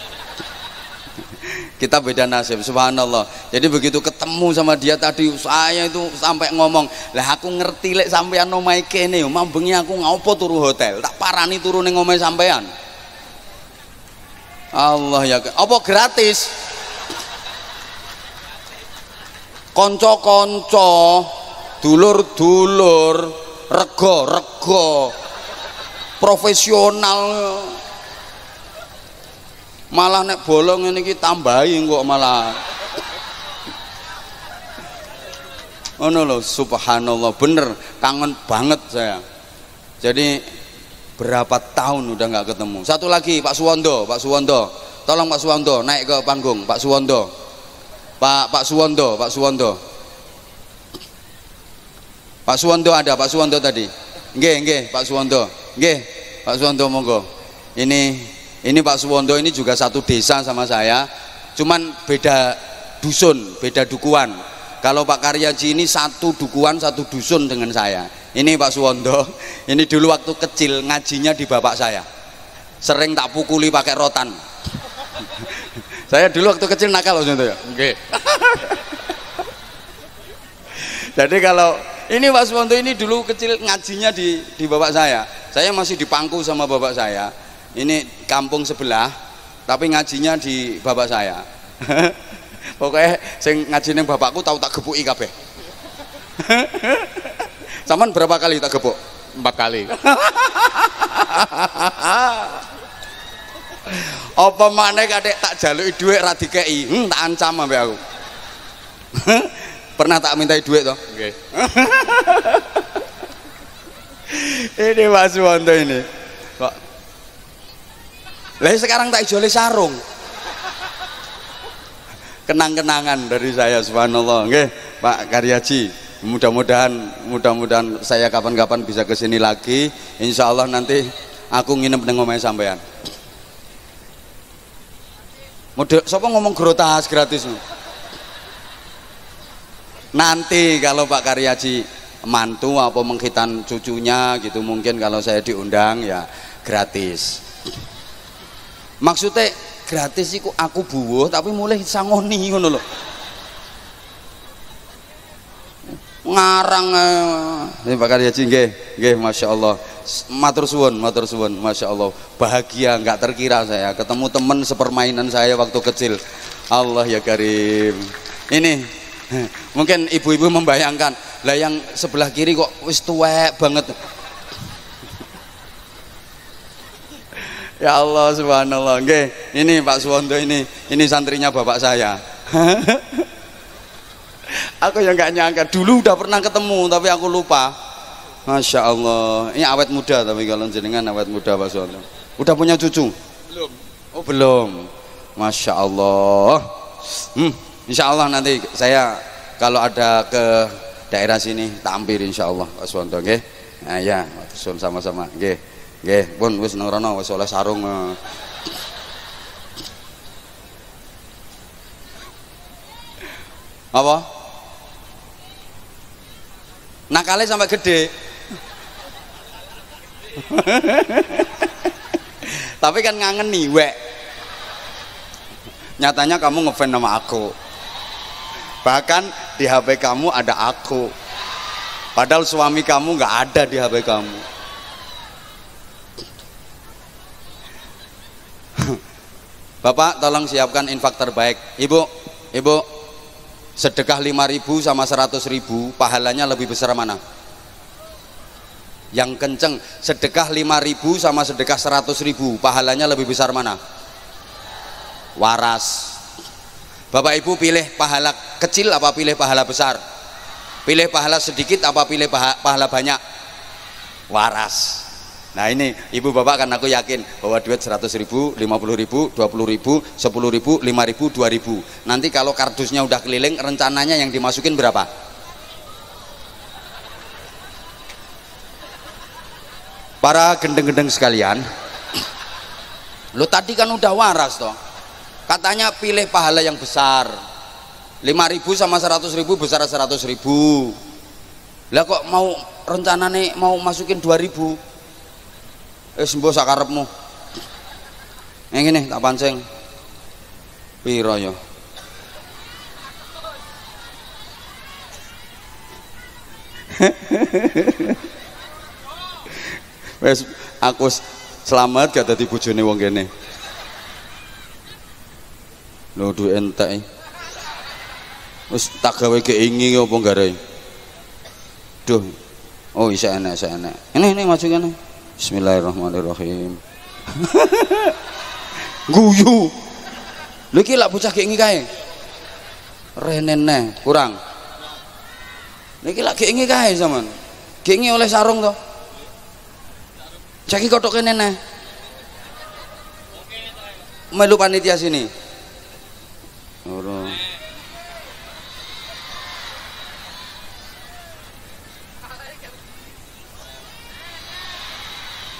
Kita beda nasib, subhanallah. Jadi begitu ketemu sama dia tadi, saya itu sampai ngomong, lah aku ngerti lek sampean omahe kene, mambengi aku ngopo turu hotel, tak parani turu ning omahe sampean. Allah ya, apa gratis? Konco-konco, dulur-dulur, rego-rego, profesional, malah nek bolong ini kita tambahin kok malah. Oh no loh, subhanallah, bener kangen banget saya. Jadi berapa tahun udah nggak ketemu. Satu lagi Pak Suwondo, tolong Pak Suwondo naik ke panggung, Pak Suwondo. Pak Suwondo ada, Pak Suwondo tadi. Nggih, Pak Suwondo. Nggih, Pak Suwondo monggo. Ini Pak Suwondo ini juga satu desa sama saya, cuman beda dusun, beda dukuhan. Kalau Pak Karyaji ini satu dukuhan, satu dusun dengan saya. Ini Pak Suwondo, ini dulu waktu kecil ngajinya di bapak saya. Sering tak pukuli pakai rotan. Saya dulu waktu kecil nakal loh ya. Okay. Jadi kalau ini Pak Suwondo ini dulu kecil ngajinya di bapak saya. Saya masih dipangku sama bapak saya. Ini kampung sebelah, tapi ngajinya di bapak saya. Pokoknya sing ngaji ning bapakku tahu tak gepuki kabeh. Saman berapa kali tak gepuk? 4 kali. Apa maneh kadek tak jaluki dhuwit ra dikeki, tak ancam ambek aku. Pernah tak mintai duit toh? Nggih. Ini Mas Wonto ini. Kok lah sekarang tak ijoli sarung. Kenang-kenangan dari saya, subhanallah. Nggih, Pak Karyaji. Mudah-mudahan saya kapan-kapan bisa kesini lagi. Insya Allah nanti aku nginep nang omahe sampean. Model sapa ngomong grotas gratis? Nanti kalau Pak Karyaji mantu apa menghitan cucunya gitu, mungkin kalau saya diundang ya gratis. Maksudnya gratis iku aku buwuh tapi mulai sangoni ngono lho. Ngarang ini Pak Karyaji nggih Masya Allah, matur suwun Masya Allah, bahagia nggak terkira saya ketemu teman sepermainan saya waktu kecil. Allah ya Karim. Ini mungkin ibu-ibu membayangkan lah yang sebelah kiri kok wis tuwek banget. Ya Allah subhanallah. Nggih, ini Pak Suwondo ini santrinya bapak saya. Aku yang nggak nyangka, dulu udah pernah ketemu tapi aku lupa. Masya Allah, ini awet muda, tapi kalau jenengan awet muda Pak Suwondo. Udah punya cucu? Belum. Oh belum. Masya Allah. Insya Allah nanti saya kalau ada ke daerah sini tampil insya Allah Pak Suwondo. Nggih. Nah ya, sama-sama. Nggih. Nggih, pun wis nang rono wis oleh sarung. Apa? Nakalnya sampai gede. Tapi kan ngangen nih, wek. Nyatanya kamu ngefans sama aku. Bahkan di HP kamu ada aku. Padahal suami kamu nggak ada di HP kamu. Bapak tolong siapkan infak terbaik. Ibu, sedekah 5.000 sama 100.000 pahalanya lebih besar mana? Yang kenceng, sedekah 5.000 sama sedekah 100.000 pahalanya lebih besar mana? Waras. Bapak Ibu pilih pahala kecil apa pilih pahala besar? Pilih pahala sedikit apa pilih pahala banyak? Waras. Nah ini ibu bapak kan aku yakin bahwa duit 100.000, 50.000, 20.000, 10.000, 5.000, 2.000. Nanti kalau kardusnya udah keliling, rencananya yang dimasukin berapa? Para gendeng-gendeng sekalian, lo tadi kan udah waras toh. Katanya pilih pahala yang besar. 5.000 sama 100.000 besar 100.000. Lah kok mau rencananya mau masukin 2.000? Sembuh sakarepmu. Yang ini tak pancing. Piro ya? Wes aku selamat gak dadi bojone wong kene. Lho duwe entek. Wis tak gawe keingi apa gare. Duh. Oh isa enak. Ini maju kene. Bismillahirrahmanirrahim. Guyu. Lho iki lak bocah keingi kae. Renene kurang. Niki lak keingi kae sampean. Keingi oleh sarung to. Caki kotok kene neh. Melu panitia sini. Ora.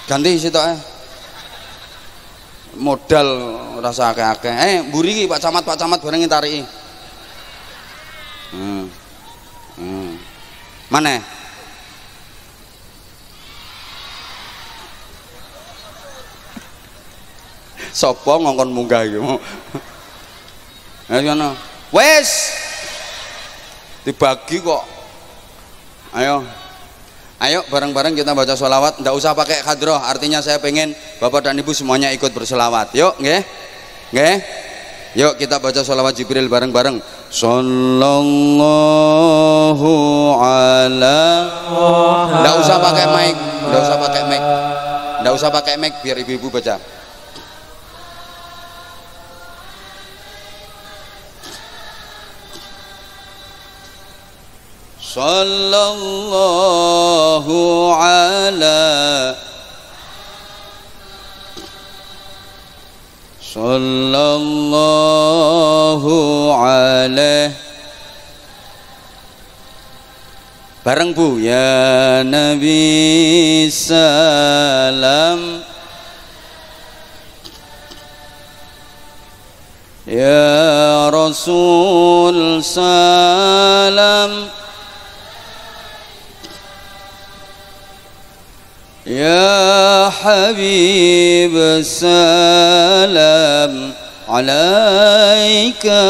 Ganti sitok modal rasa akeh-akeh. Mburi iki Pak Camat bareng ngitariki. Mana? Sopo ngongkon munggah iki. Ayo ngono. Wes. Dibagi kok. Ayo bareng-bareng kita baca sholawat. Nggak usah pakai hadroh, artinya saya pengen Bapak dan Ibu semuanya ikut berselawat. Yuk, nggih. Nggih. Yuk kita baca sholawat Jibril bareng-bareng. Sallallahu ala. Nggak usah pakai mic, nggak usah pakai mic, nggak usah pakai mic, biar ibu-ibu baca. Sallallahu ala. Sallallahu alaihi. Bareng Bu. Ya Nabi salam, ya Rasul salam, ya Habib salam alaika.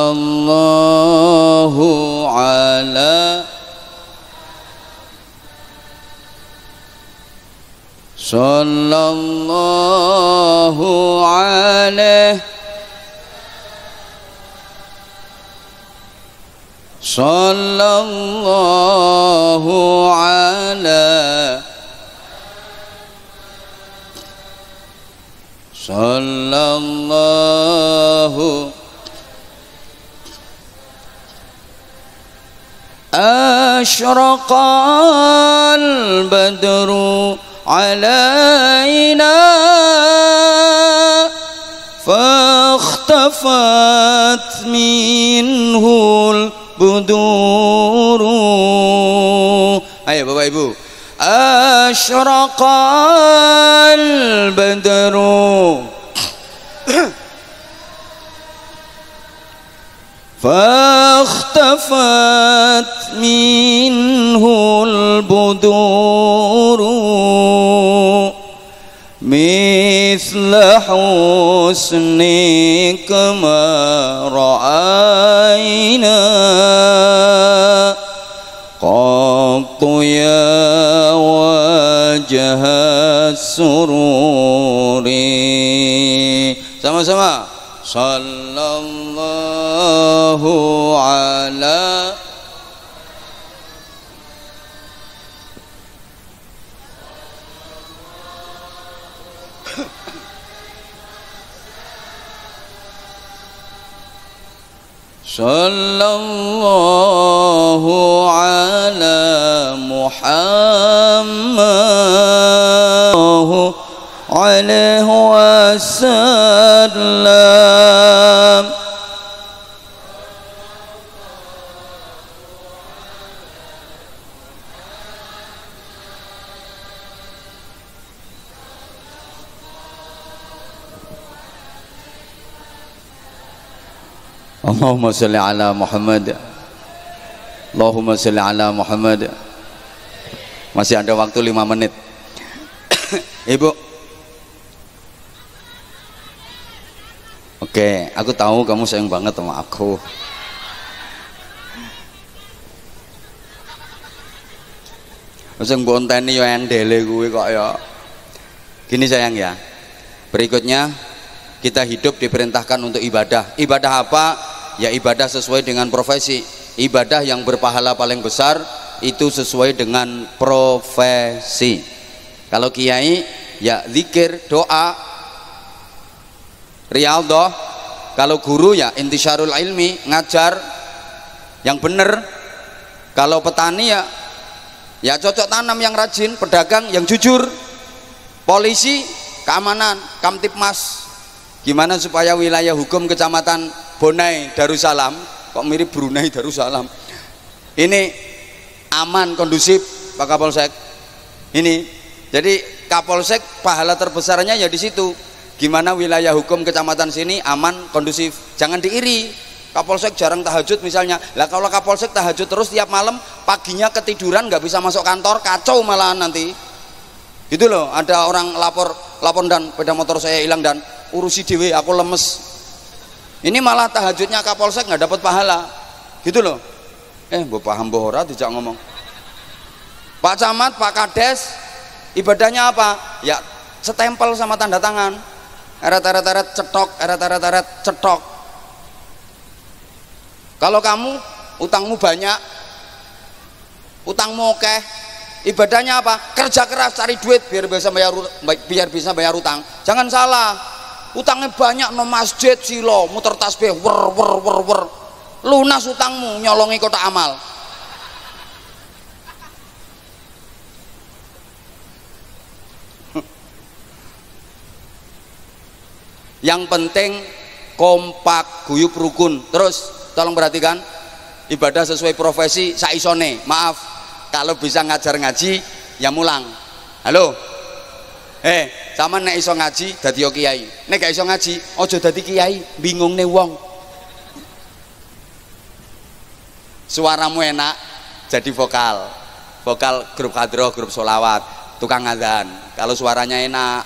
Sallallahu ala. Sallallahu alaihi. Sallallahu ala. Sallallahu. Asyraqal badru علينا فاختفت منه البدور. Ayo Bapak Ibu. Asyraqal badru فاختفت منه البدور مثل حسنك ما رأينا قط يا وجه السرور. Sama-sama. Sallallahu ala. Sallallahu ala Muhammad alaihi wasallam. Allahumma salli ala Muhammad. Allahumma salli ala Muhammad. Masih ada waktu 5 menit. Ibu. Oke, aku tahu kamu sayang banget sama aku. Sing bonteni yo endele kuwi kok ya. Gini sayang ya. Berikutnya kita hidup diperintahkan untuk ibadah. Ibadah apa? Ya ibadah sesuai dengan profesi. Ibadah yang berpahala paling besar itu sesuai dengan profesi. Kalau kiai ya zikir, doa, riyadhah. Kalau guru ya intisyarul ilmi, ngajar yang benar. Kalau petani ya cocok tanam yang rajin, pedagang yang jujur, polisi keamanan, Kamtipmas. Gimana supaya wilayah hukum kecamatan Bonai Darussalam, kok mirip Brunei Darussalam, ini aman, kondusif Pak Kapolsek. Ini jadi Kapolsek pahala terbesarnya ya di situ. Gimana wilayah hukum kecamatan sini aman, kondusif, jangan diiri. Kapolsek jarang tahajud misalnya. Lah kalau Kapolsek tahajud terus tiap malam, paginya ketiduran nggak bisa masuk kantor, kacau malahan nanti. Gitu loh, ada orang lapor dan sepeda motor saya hilang dan urusi dewe, aku lemes. Ini malah tahajudnya Kapolsek nggak dapat pahala gitu loh. Mbok paham mbok ora dijak ngomong. Pak Camat, Pak Kades ibadahnya apa? Ya setempel sama tanda tangan, eret cetok, eret cetok. Kalau kamu utangmu banyak, utangmu oke, ibadahnya apa? Kerja keras cari duit biar bisa bayar utang. Jangan salah, utangnya banyak no masjid silo muter tasbih wer, lunas utangmu nyolongi kotak amal. Yang penting kompak, guyup, rukun. Terus tolong perhatikan, ibadah sesuai profesi saisone. Maaf, kalau bisa ngajar ngaji ya mulang. Halo, sama nek iso ngaji dadi kiai, nek gak iso ngaji ojo dadi kiai, bingung nih wong. Suaramu enak jadi vokal grup hadroh, grup solawat, tukang adzan. Kalau suaranya enak,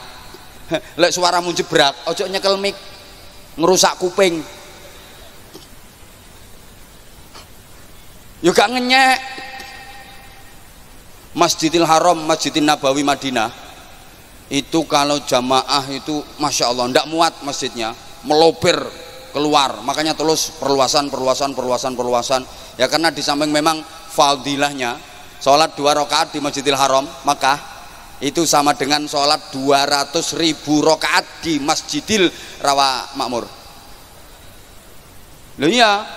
lek suaramu jebrak ojo nyekel mic ngerusak kuping. Yuk gak ngenyek. Masjidil Haram, Masjidil Nabawi Madinah itu kalau jamaah itu Masya Allah ndak muat masjidnya, melopir keluar, makanya terus perluasan ya, karena di samping memang fadilahnya sholat 2 rakaat di Masjidil Haram Makkah itu sama dengan sholat 200.000 rakaat di Masjidil Rawa Makmur. Loh iya,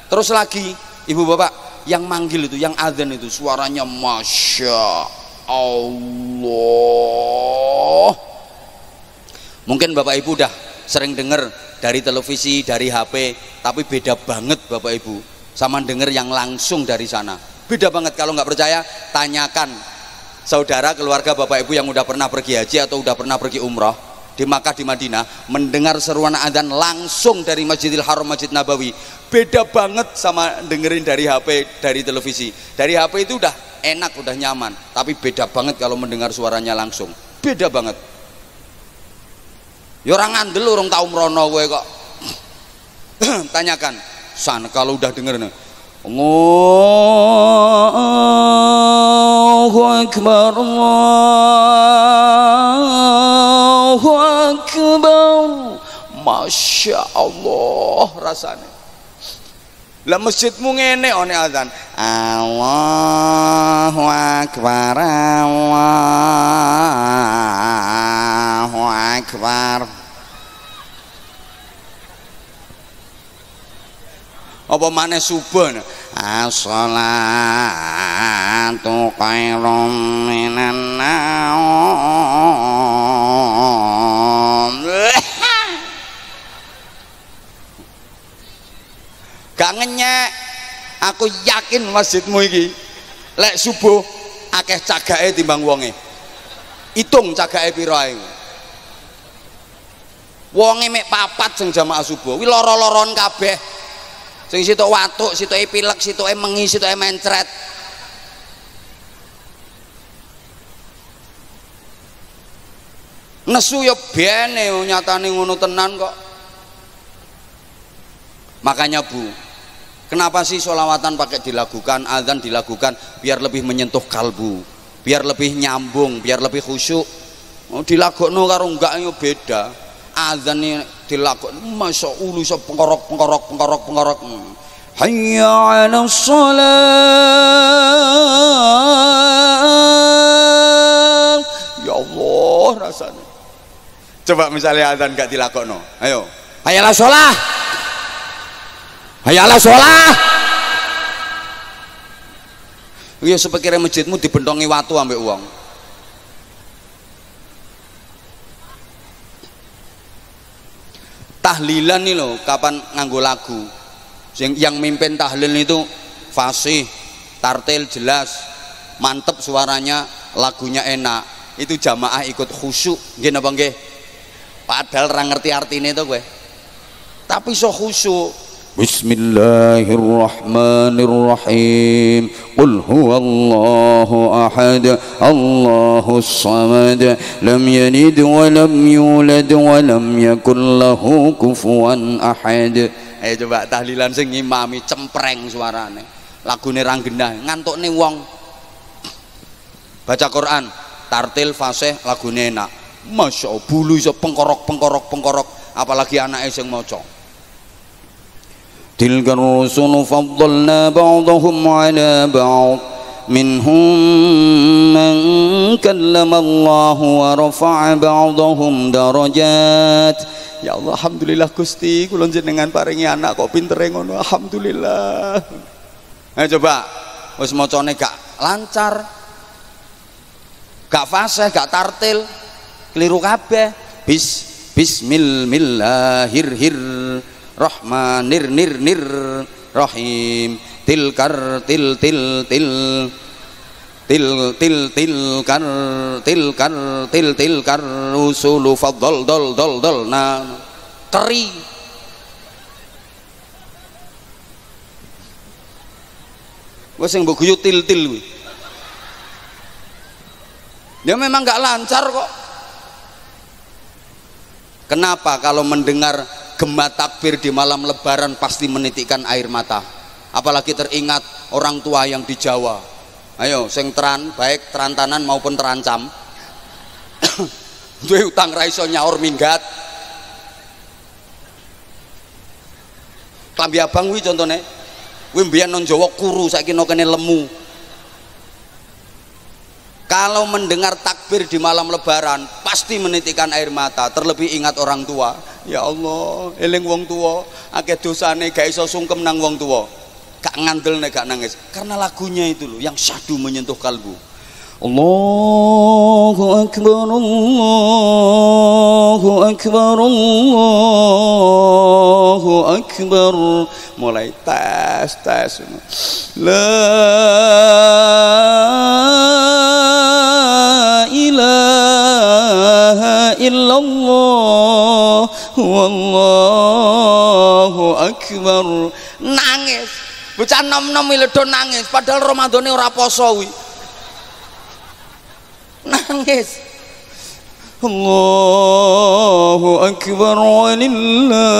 terus lagi ibu bapak yang manggil itu, yang adzan itu suaranya Masya Allah. Mungkin bapak ibu udah sering dengar dari televisi, dari HP, tapi beda banget bapak ibu sama denger yang langsung dari sana, beda banget. Kalau nggak percaya tanyakan saudara keluarga bapak ibu yang udah pernah pergi haji atau udah pernah pergi umrah di Makkah, di Madinah, mendengar seruan adzan langsung dari Masjidil Haram, Masjid Nabawi, beda banget sama dengerin dari HP, dari televisi. Dari HP itu udah enak, udah nyaman, tapi beda banget kalau mendengar suaranya langsung, beda banget. Ya orang ngandel, orang tau merono gue kok. Tanyakan sana kalau udah dengerin Allahu Akbar, Allahu Akbar, Masya Allah rasanya. Lah masjidmu ngene one azan Allahu Akbar, Allahu Akbar. Apa maneh subuh as-shalatu khairum minan naum. Gak ngenyek, aku yakin masjidmu iki lek subuh akeh cagake timbang wonge. Hitung cagake pira ae. Wonge mek 4 sing jamaah subuh kuwi loro-loron kabeh. Sing sitok watuk, sitoke pilek, sitoke mengi, sitoke mencret. Nesu ya bene nyatane ngono tenan kok. Makanya Bu, kenapa sih sholawatan pakai dilakukan, azan dilakukan biar lebih menyentuh kalbu, biar lebih nyambung, biar lebih khusyuk. Dilagokno karo enggak yo beda. Azan ini dilakoni masya Allah iso pengkorok. Hayya 'alas shalah. Ya Allah rasanya. Coba misalnya azan gak dilakokno. Ayo. Hayya 'alas shalah. Hayya 'alas shalah. Ya sepekire masjidmu dibentongi watu ambek wong. Tahlilan nih loh, kapan nganggo lagu yang mimpin tahlil itu fasih, tartil jelas, mantep suaranya, lagunya enak, itu jamaah ikut khusyuk nggih napa nggih? Padahal ora ngerti artine to kowe, tapi so khusyuk. Bismillahirrahmanirrahim. Qul huwallahu ahad, Allahus samad, lam yalid wa lam yulad wa lam yakul lahu kufuwan ahad. Ayo coba tahlilan sing ngimami cempreng suarane. Lagune ra genah, ngantukne wong. Baca Quran, tartil fasih lagune enak. Masya Allah, bulu iso pengkorok, apalagi anake sing maca. Tilkar rusulu faddalna ba'dahum 'ala ba'd minhum man kallama Allah wa rafa'a ba'dahum darajat. Ya Allah, alhamdulillah Gusti, kula jenengan paringi anak kok pintere ngono, alhamdulillah. Ayo coba, wis macane gak lancar, gak fasih, gak tartil, keliru kabeh. Bismillahirrahmanirrahim. Tilkar tilkar rusulu faddal dol nah keri. Wes sing mbok guyu til kuwi. Ya memang gak lancar kok. Kenapa kalau mendengar gema takbir di malam lebaran pasti menitikkan air mata, apalagi teringat orang tua yang di Jawa. Ayo sing teran, baik terantanan maupun terancam duwe utang ra iso nyaur minggat. Klambi abang kuwi contone, kuwi mbiyen nang Jawa kuru, saiki no kene lemu. Kalau mendengar takbir di malam lebaran pasti menitikkan air mata, terlebih ingat orang tua. Ya Allah, eling wong tua, akeh dosane gak iso sungkem nang wong tua, gak ngandelne gak nangis, karena lagunya itu loh yang syahdu menyentuh kalbu. Allahu akbar, Allahu akbar, Allahu akbar. Mulai tes la ilaha illallah wallahu akbar. Nangis bocah nom-nom ledo nangis padahal Ramadane ora poso kuwi. Nangis. Allahu akbar walillahil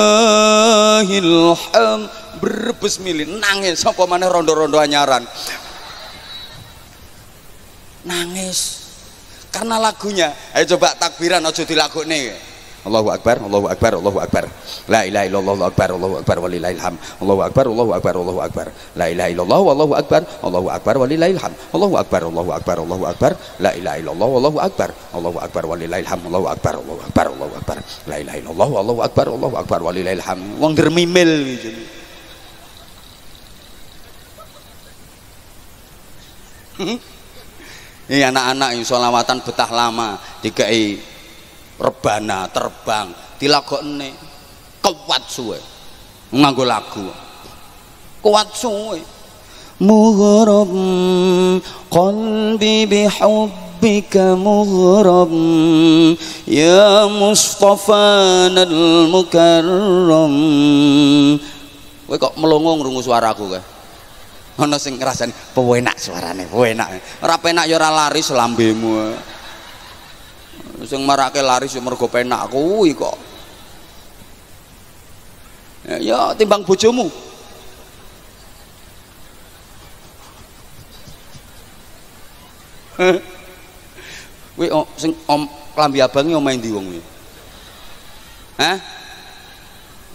hamd. Berebes milih nangis sapa maneh rondo-rondo anyaran. Nangis karena lagunya. Ayo coba takbiran aja dilagokne. Allahu akbar, Allahu akbar, Allahu akbar. La ilaha illallah, Allahu akbar, Allahu akbar walillahil hamd. Allahu akbar, Allahu akbar, Allahu akbar. La ilaha illallah, Allahu akbar, Allahu akbar walillahil hamd. Allahu akbar, Allahu akbar, Allahu akbar. La ilaha illallah, Allahu akbar, Allahu akbar walillahil hamd. Allahu akbar, Allahu akbar, Allahu akbar. La ilaha illallah, Allahu akbar, Allahu akbar walillahil hamd. Wong dermimil iki. Ini anak-anak yang sholawatan betah lama dikai rebana terbang dilagokne kuat suwe nganggo lagu kuat suwe. Mughrab qalbi bihubbika mughrab ya Mustafana al-mukarram. Kowe kok melongo ngrungu suaraku kowe? Ana sing ngrasani penak suarane, penak. Ora penak ya ora laris lambemu. Sing marake laris ya mergo penak kuwi kok. Ya timbang bojomu. Kuwi sing klambi abange omahe ndi wong kuwi? Hah?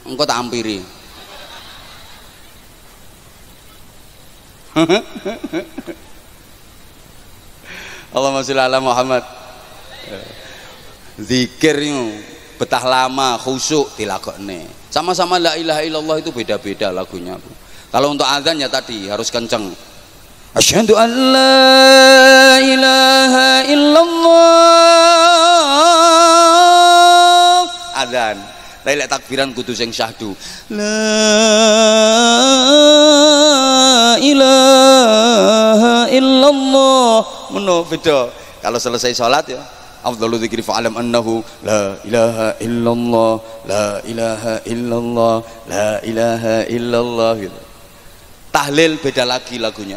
Engko tak ampiri. Allahumma sholli ala Muhammad. Zikir betah lama khusyuk dilakokne. Sama-sama la ilaha illallah itu beda-beda lagunya. Kalau untuk azan ya tadi harus kenceng. Asyhadu an la ilaha illallah. Azan. Lek takbiran kudu sing syahdu. La ilaha illallah. Meno beda. Kalau selesai sholat ya afdalu dzikri fa'lam annahu la ilaha illallah la ilaha illallah la ilaha illallah gitu. Tahlil beda lagi lagunya.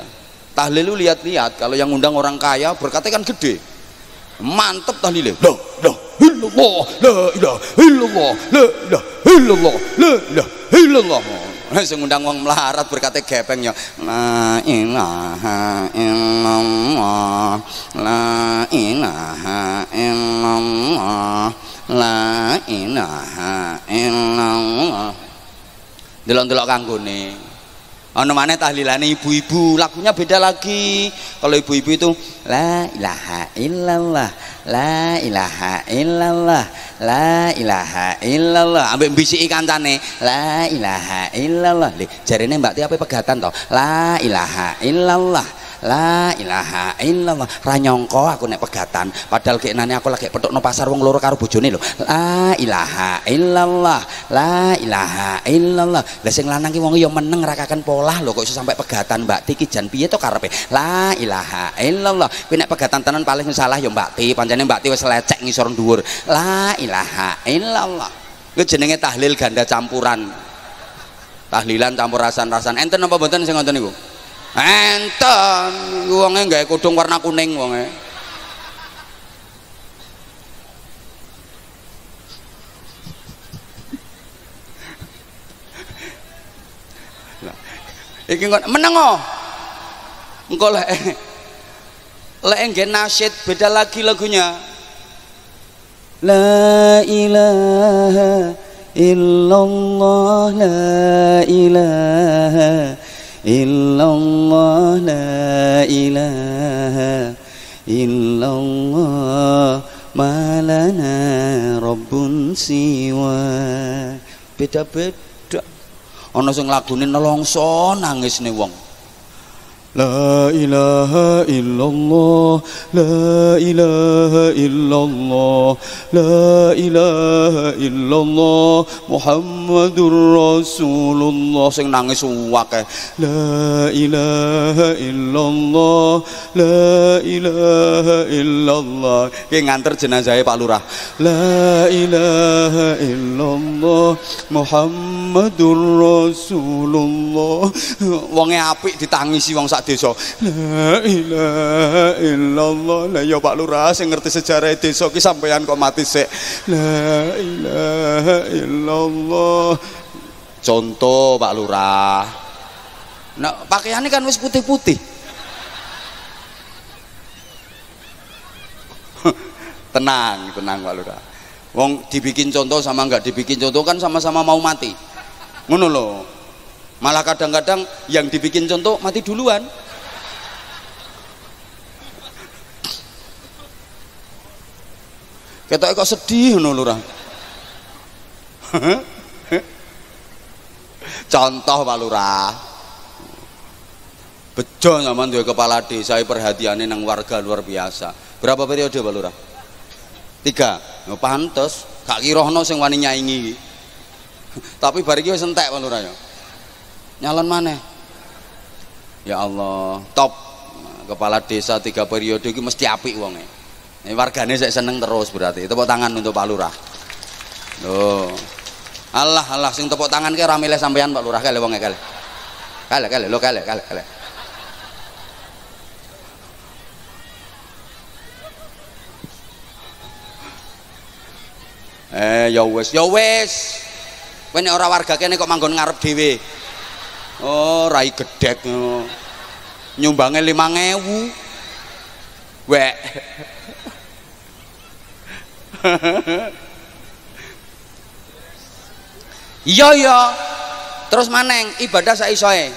Tahlil lu lihat-lihat, kalau yang undang orang kaya berkatnya kan gede, mantep tahlilnya, la ilaha illallah la ilaha illallah la ilaha illallah la ilaha illallah. Sing ngundang wong melarat berkate gepeng ya la ilaha illallah la ilaha illallah la ilaha illallah. Delok-delok kanggone. Ana maneh tahlilane ibu-ibu, lagunya beda lagi. Kalau ibu-ibu itu la ilaha illallah la ilaha illallah la ilaha illallah, ambek bisiki kancane la ilaha illallah. Lho jarene Mbak Ti ape pegatan to, la ilaha illallah la ilaha illallah. Ra nyangka aku nek pegatan, padahal keknane aku lagi petokno pasar wong loro karo bojone lho. La ilaha illallah la ilaha illallah. Lah sing lanang ki wong ya meneng rakaken polah lho, kok iso sampai pegatan Mbak Ti ki jan piye to karepe la ilaha illallah. Kuwi nek pegatan tenan paling salah ya Mbak Ti, pancene Mbak Ti wis lecek ngisor dhuwur. La ilaha illallah. Kuwi jenenge tahlil ganda campuran. Tahlilan campur rasan-rasan. Enten apa mboten sing ngoten niku? Enten, wonge nggawe kudung warna kuning wonge. Lah, iki kok meneng oh. Engko lek nggih nasyid beda lagi lagunya. La ilaha illallah la ilaha illallah la ilaha illallah malana rabbun siwa. Beda-beda. Ana sing lagune nelongso nangisne wong. La ilaha illallah la ilaha illallah la ilaha illallah Muhammadur Rasulullah. Sing nangis akeh. La ilaha illallah la ilaha illallah. Ki nganter jenazahe Pak Lurah. La ilaha illallah Muhammadur Rasulullah. Wonge apik ditangisi wong sak desa. La ilaha illallah. Lah ya Pak Lurah sing ngerti sejarah desa ki sampeyan kok mati sik. La ilaha illallah. Contoh Pak Lurah. Nah, pakaiannya kan wis putih-putih. Tenang Pak Lurah. Wong dibikin contoh sama enggak dibikin contoh kan sama-sama mau mati. Ngono lho. Malah kadang-kadang yang dibikin contoh mati duluan. Ketoke kok sedih ngono Lurah. Contoh Pak Lurah. Bejo zaman duwe kepala desa perhatiane nang warga luar biasa. Berapa periode Pak Lurah? 3. Yo pantes, gak kirono sing wani nyaingi. Tapi bar iki wis entek Pak Lurah ya. Nyalon maneh. Ya Allah, top. Kepala desa 3 periode iki mesti apik wonge. Wargane sik seneng terus berarti. Tepuk tangan untuk Pak Lurah. Loh. Allah sing tepuk tangan ki ora milih sampean Pak Lurah kale wonge kale. Kale lho kale. Ya wis. Kowe nek ora warga kene kok manggon ngarep dhewe. Oh, rai gedek nyumbange 5.000. Wek. Iya. Terus maneng ibadah saisoe.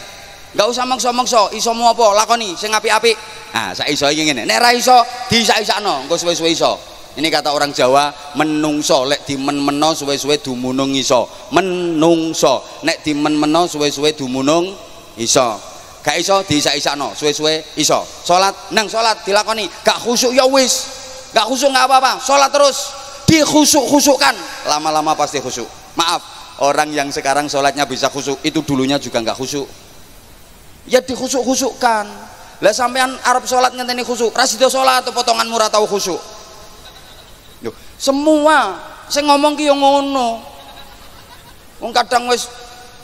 Enggak usah maksa-maksa, isomu apa lakoni sing apik-apik. Nah, saisoe iki ngene. Nek ra iso disak-isakno, engko suwe-suwe iso. Ini kata orang Jawa, menungso lek dimen-meno suwe-suwe dumunung iso. Menungso nek dimen-meno suwe-suwe dumunung iso. Gak iso diisak-isakno, suwe-suwe iso. Salat nang salat dilakoni, gak khusyuk ya wis. Gak khusyuk gak apa-apa, salat terus. Dikhusuk-khusukkan, lama-lama pasti khusyuk. Maaf, orang yang sekarang salatnya bisa khusyuk, itu dulunya juga gak khusyuk. Ya dikhusuk-khusukkan. Lah sampean arep salat ngenteni khusyuk, ra sida salat atau potonganmu ra tau khusyuk. Semua saya ngomong ki yo ngono. Wong kadang wis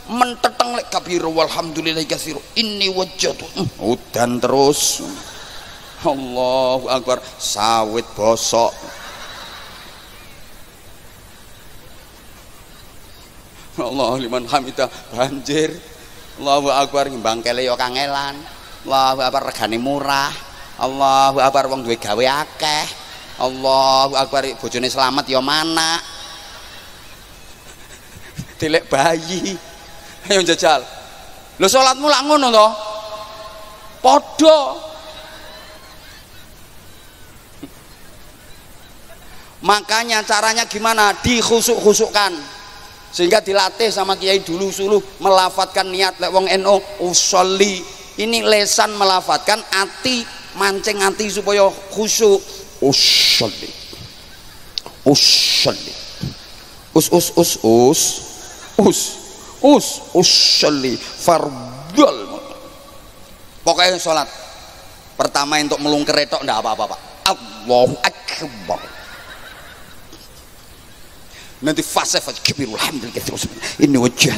menteteng lek kabiru walhamdulillah katsiru inni wajjatu udan terus. Allahu akbar, sawit bosok. Allah liman hamidah banjir. Allahu akbar, ngimbang kele yo kangelan. Allahu akbar, regane murah. Allahu akbar, wong duwe gawe akeh. Allahu akbar, bojone selamat ya mana. Tilek bayi. Ayo jajal. Lho salatmu lak ngono to? Padha. Makanya caranya gimana? Dikhusuk-khusukkan. Sehingga dilatih sama kiai dulu suluh melafatkan niat lek wong NU usolli. Ini lesan melafatkan, ati mancing ati supaya khusyuk. Usolli. Usolli. Usolli fardhul. Pokoknya sholat pertama untuk melungker tok ndak apa-apa Pak. Allahu akbar. Nanti fase kibirul hamdulillah ini wajah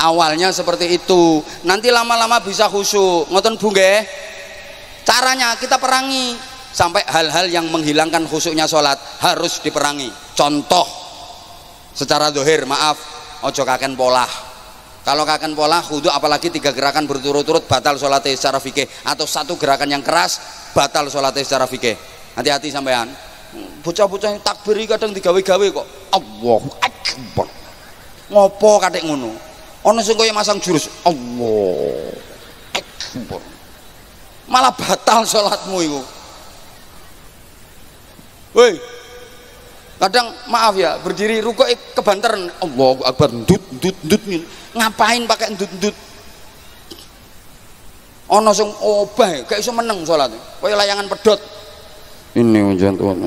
awalnya seperti itu, nanti lama-lama bisa khusyuk. Ngoten Bu nggih. Caranya kita perangi sampai hal-hal yang menghilangkan khusyuknya sholat harus diperangi. Contoh secara dohir, maaf, ojo kaken polah. Kalau kaken polah khudu, apalagi 3 gerakan berturut-turut batal sholatnya secara fikih, atau 1 gerakan yang keras batal sholatnya secara fikih. Hati-hati sampean. Bocah-bocah takbiri kadang digawe-gawe kok. Allahu akbar. Ngopo katik ngono? Ana sing kaya masang jurus Allahu akbar. Malah batal sholatmu itu. Woi, kadang maaf ya, berdiri rukuk kebanteran Allahu akbar, ndut ngapain pakai ndut ana sing obah gak iso meneng salat kaya layangan pedhot. Ini ujian Tuhan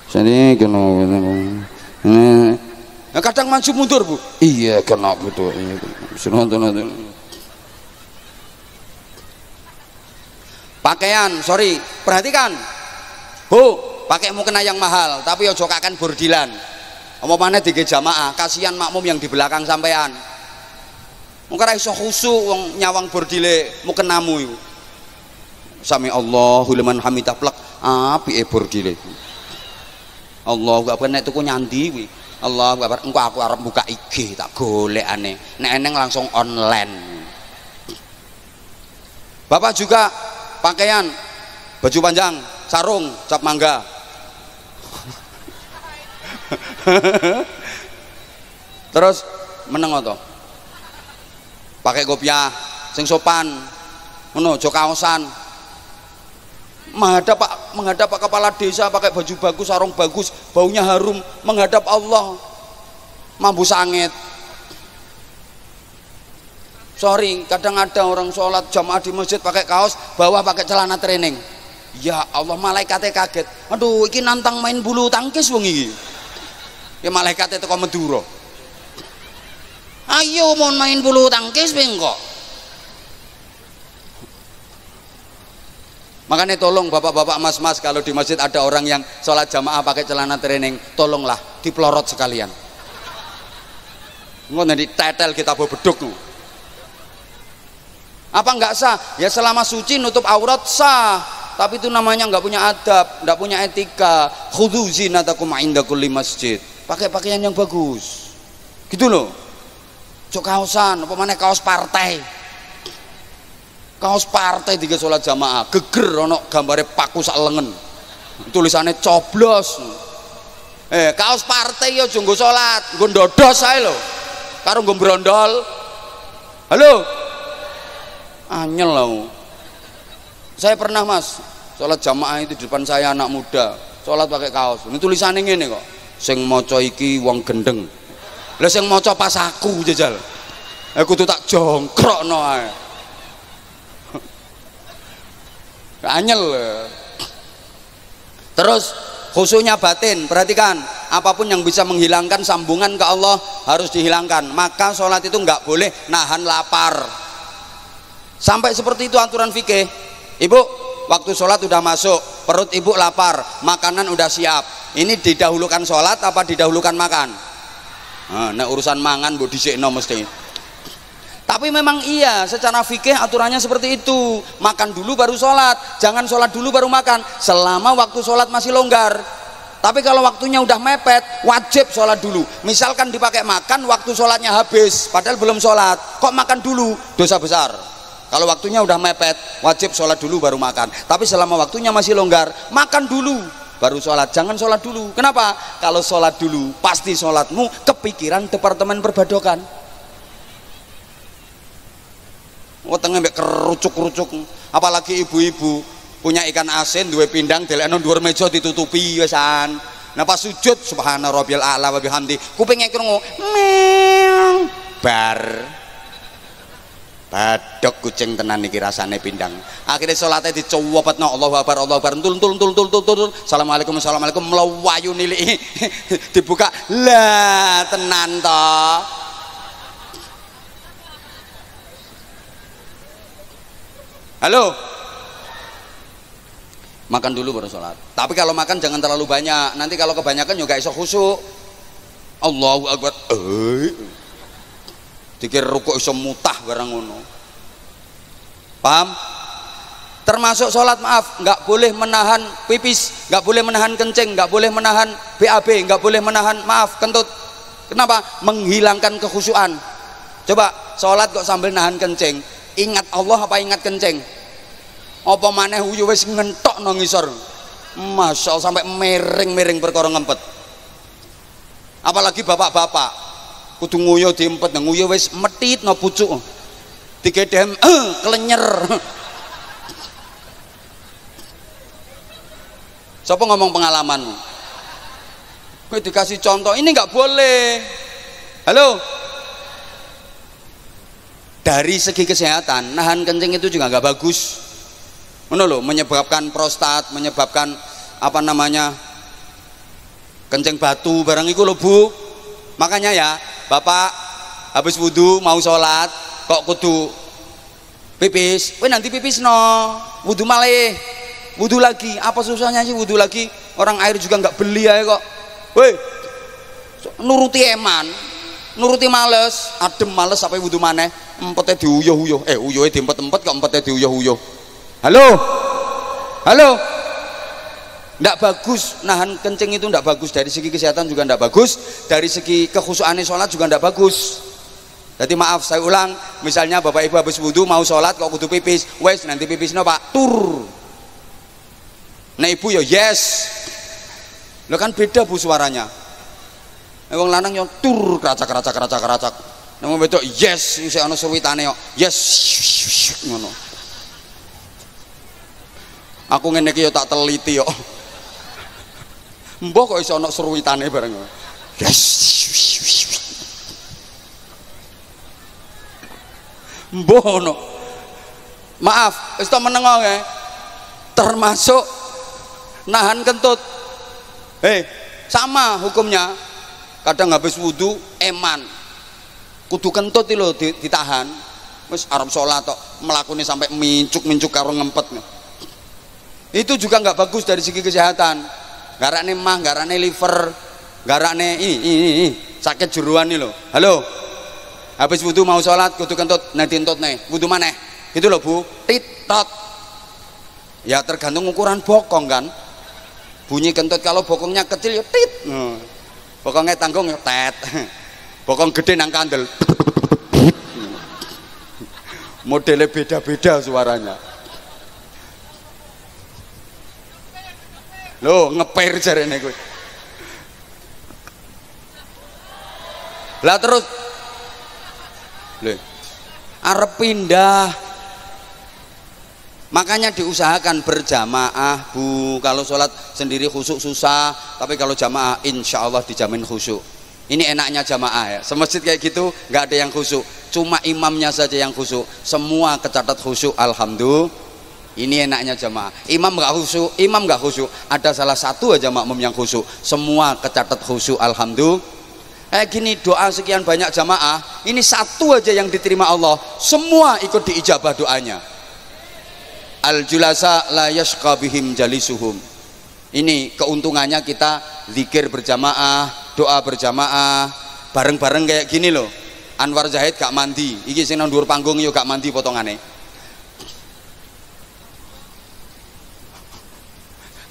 sini kena nah, kadang maju mundur Bu. Iya kena betul. Nonton pakaian, sorry, perhatikan Bu, pakai mukena yang mahal tapi ojo kakan bordilan. Omongane dige jamaah, kasihan makmum yang di belakang sampean. Mungkin iso khusyuk wong nyawang bordile mukenamu iku. Sami Allahu liman hamidah plek apike bordile. Allahu akbar, nek tuku nyandi kuwi. Allahu akbar, engko aku arep buka IG tak golekane. Nek eneng langsung online. Bapak juga pakaian baju panjang, sarung, cap mangga. Terus meneng to. Pakai kopiah sing sopan. Ngono, aja kaosan. Menghadap Pak kepala desa pakai baju bagus, sarung bagus, baunya harum, menghadap Allah. Mambu sangit. Sorry, kadang ada orang sholat jamaah di masjid pakai kaos, bawah pakai celana training. Ya Allah, malaikatnya kaget. Aduh, iki nantang main bulu tangkis wong iki. Ya malaikatnya teko Madura. Ayo mau main bulu tangkis kok. Makanya tolong bapak-bapak, mas-mas, kalau di masjid ada orang yang sholat jamaah pakai celana training, tolonglah dipelorot sekalian. Ngono di tetel kita bawa beduk. Apa enggak sah? Ya selama suci nutup aurat sah, tapi itu namanya enggak punya adab, enggak punya etika. Khudzu zinatakum inda kulli masjid. Pakai pakaian yang bagus. Gitu loh. Cok kaosan, apa mana kaos partai. Kaos partai tiga sholat jamaah, geger ono gambare paku sak lengen. Tulisannya coblos. Kaos partai yo junggo sholat, nggo ndodos ae lho. Karo nggo brondol. Halo. Anyel lah. Saya pernah mas sholat jamaah itu di depan saya anak muda sholat pakai kaos. Ini tulisannya ngene kok. Sing maca iki wong gendeng. Lah sing maca pas aku jajal. Aku tuh tak jongkrokno ae. Anyel. Terus khususnya batin, perhatikan, apapun yang bisa menghilangkan sambungan ke Allah harus dihilangkan. Maka sholat itu nggak boleh nahan lapar. Sampai seperti itu aturan fikih. Ibu, waktu sholat udah masuk, perut ibu lapar, makanan udah siap, ini didahulukan sholat apa didahulukan makan? Nah urusan mangan bu disikno mesti. Tapi memang iya, secara fikih aturannya seperti itu, makan dulu baru sholat, jangan sholat dulu baru makan selama waktu sholat masih longgar. Tapi kalau waktunya udah mepet, wajib sholat dulu. Misalkan dipakai makan, waktu sholatnya habis padahal belum sholat, kok makan dulu, dosa besar. Kalau waktunya udah mepet, wajib sholat dulu baru makan. Tapi selama waktunya masih longgar, makan dulu baru sholat, jangan sholat dulu. Kenapa? Kalau sholat dulu pasti sholatmu kepikiran departemen perbadokan. Wetenge mbek kerucuk-kerucuk. Apalagi ibu-ibu punya ikan asin duwe pindang delekno dhuwur meja ditutupi wisan. Nah pas sujud subhana rabbiyal a'la wa bihamdi, kupinge krungu meong bar. Badok kucing tenan iki rasane pindang. Akhirnya salate dicuwepetno Allahu Akbar Allahu Akbar tul. Assalamualaikum mlawayu niliki dibuka. Lah tenan to. Halo. Makan dulu baru sholat. Tapi kalau makan jangan terlalu banyak. Nanti kalau kebanyakan juga iso khusyuk. Allahu Akbar. Dikir rukuk iso mutah barang ngono. Paham? Termasuk sholat, maaf, nggak boleh menahan pipis, nggak boleh menahan kencing, nggak boleh menahan BAB, nggak boleh menahan, maaf, kentut. Kenapa? Menghilangkan kekhusyuan. Coba sholat kok sambil nahan kencing, ingat Allah apa ingat kencing? Apa maneh uyu wis ngentok nang ngisor. Masya Allah sampai miring-miring perkara ngempet. Apalagi bapak-bapak kudu nguyuh diempet, nguyuh wis metit no pucuk. Digedhem kelenyer. Siapa ngomong pengalamanmu? Kowe dikasih contoh, ini nggak boleh. Halo. Dari segi kesehatan, nahan kencing itu juga nggak bagus. Ngono lho, menyebabkan prostat, menyebabkan apa namanya? Kencing batu barang iku lho, Bu. Makanya ya, Bapak habis wudu mau sholat kok kudu pipis. Kowe nanti pipis no, wudu malih. Wudu lagi, apa susahnya sih wudu lagi? Orang air juga nggak beli ya kok. Woi, nuruti eman, nuruti males, adem males sampai wudu maneh, empetnya diuyuh-uyuh. Uyuhnya diempet-empet kok empetnya diuyuh-uyuh. Halo, halo, nggak bagus nahan kencing itu, nggak bagus dari segi kesehatan juga nggak bagus, dari segi kekhusyuan sholat juga nggak bagus. Jadi maaf saya ulang, misalnya bapak ibu habis wudu mau sholat kok kudu pipis, wes nanti pipisnya pak tur. Nah ibu ya yes, lo kan beda bu suaranya. Wong lanang yang tur keracak. Nang wedok yes, sing ana suwitane yo yes ngono. Aku ngene iki yo tak teliti yo. Mbah kok iso ana suwitane bareng. Yes. Mbah ono. Maaf, wis to menengo ya. Termasuk nahan kentut. Sama hukumnya. Kadang habis wudu eman kudu kentut lho ditahan. Wis arep salat tok mlakune sampai mincuk karo ngempet. Itu juga nggak bagus dari segi kesehatan. Garane mah, garane liver, garane ini sakit jeruan nih lho. Halo. Habis wudu mau salat kudu kentut, nah dintut nih. Wudu maneh. Itu lho Bu, titot. Ya tergantung ukuran bokong kan. Bunyi kentut kalau bokongnya kecil ya tit. Bokongnya tanggung ya tet. Bokong gede nang kandel. Modelnya beda-beda suaranya. Loh, ngeper jarene kowe. Lah terus lho. Arep pindah. Makanya diusahakan berjamaah Bu. Kalau sholat sendiri khusyuk susah, tapi kalau jamaah insya Allah dijamin khusyuk. Ini enaknya jamaah ya. Semasjid kayak gitu nggak ada yang khusyuk, cuma imamnya saja yang khusyuk. Semua kecatat khusyuk, alhamdulillah. Ini enaknya jamaah. Imam nggak khusyuk. Ada salah satu aja makmum yang khusyuk, semua kecatat khusyuk, alhamdulillah. Gini, doa sekian banyak jamaah, ini satu aja yang diterima Allah, semua ikut diijabah doanya. Al julasa la yashqa bihim jalisuhum. Ini keuntungannya kita zikir berjamaah, doa berjamaah, bareng-bareng kayak gini loh. Anwar Zahid gak mandi, iki sing nang dhuwur panggung yo gak mandi potongane.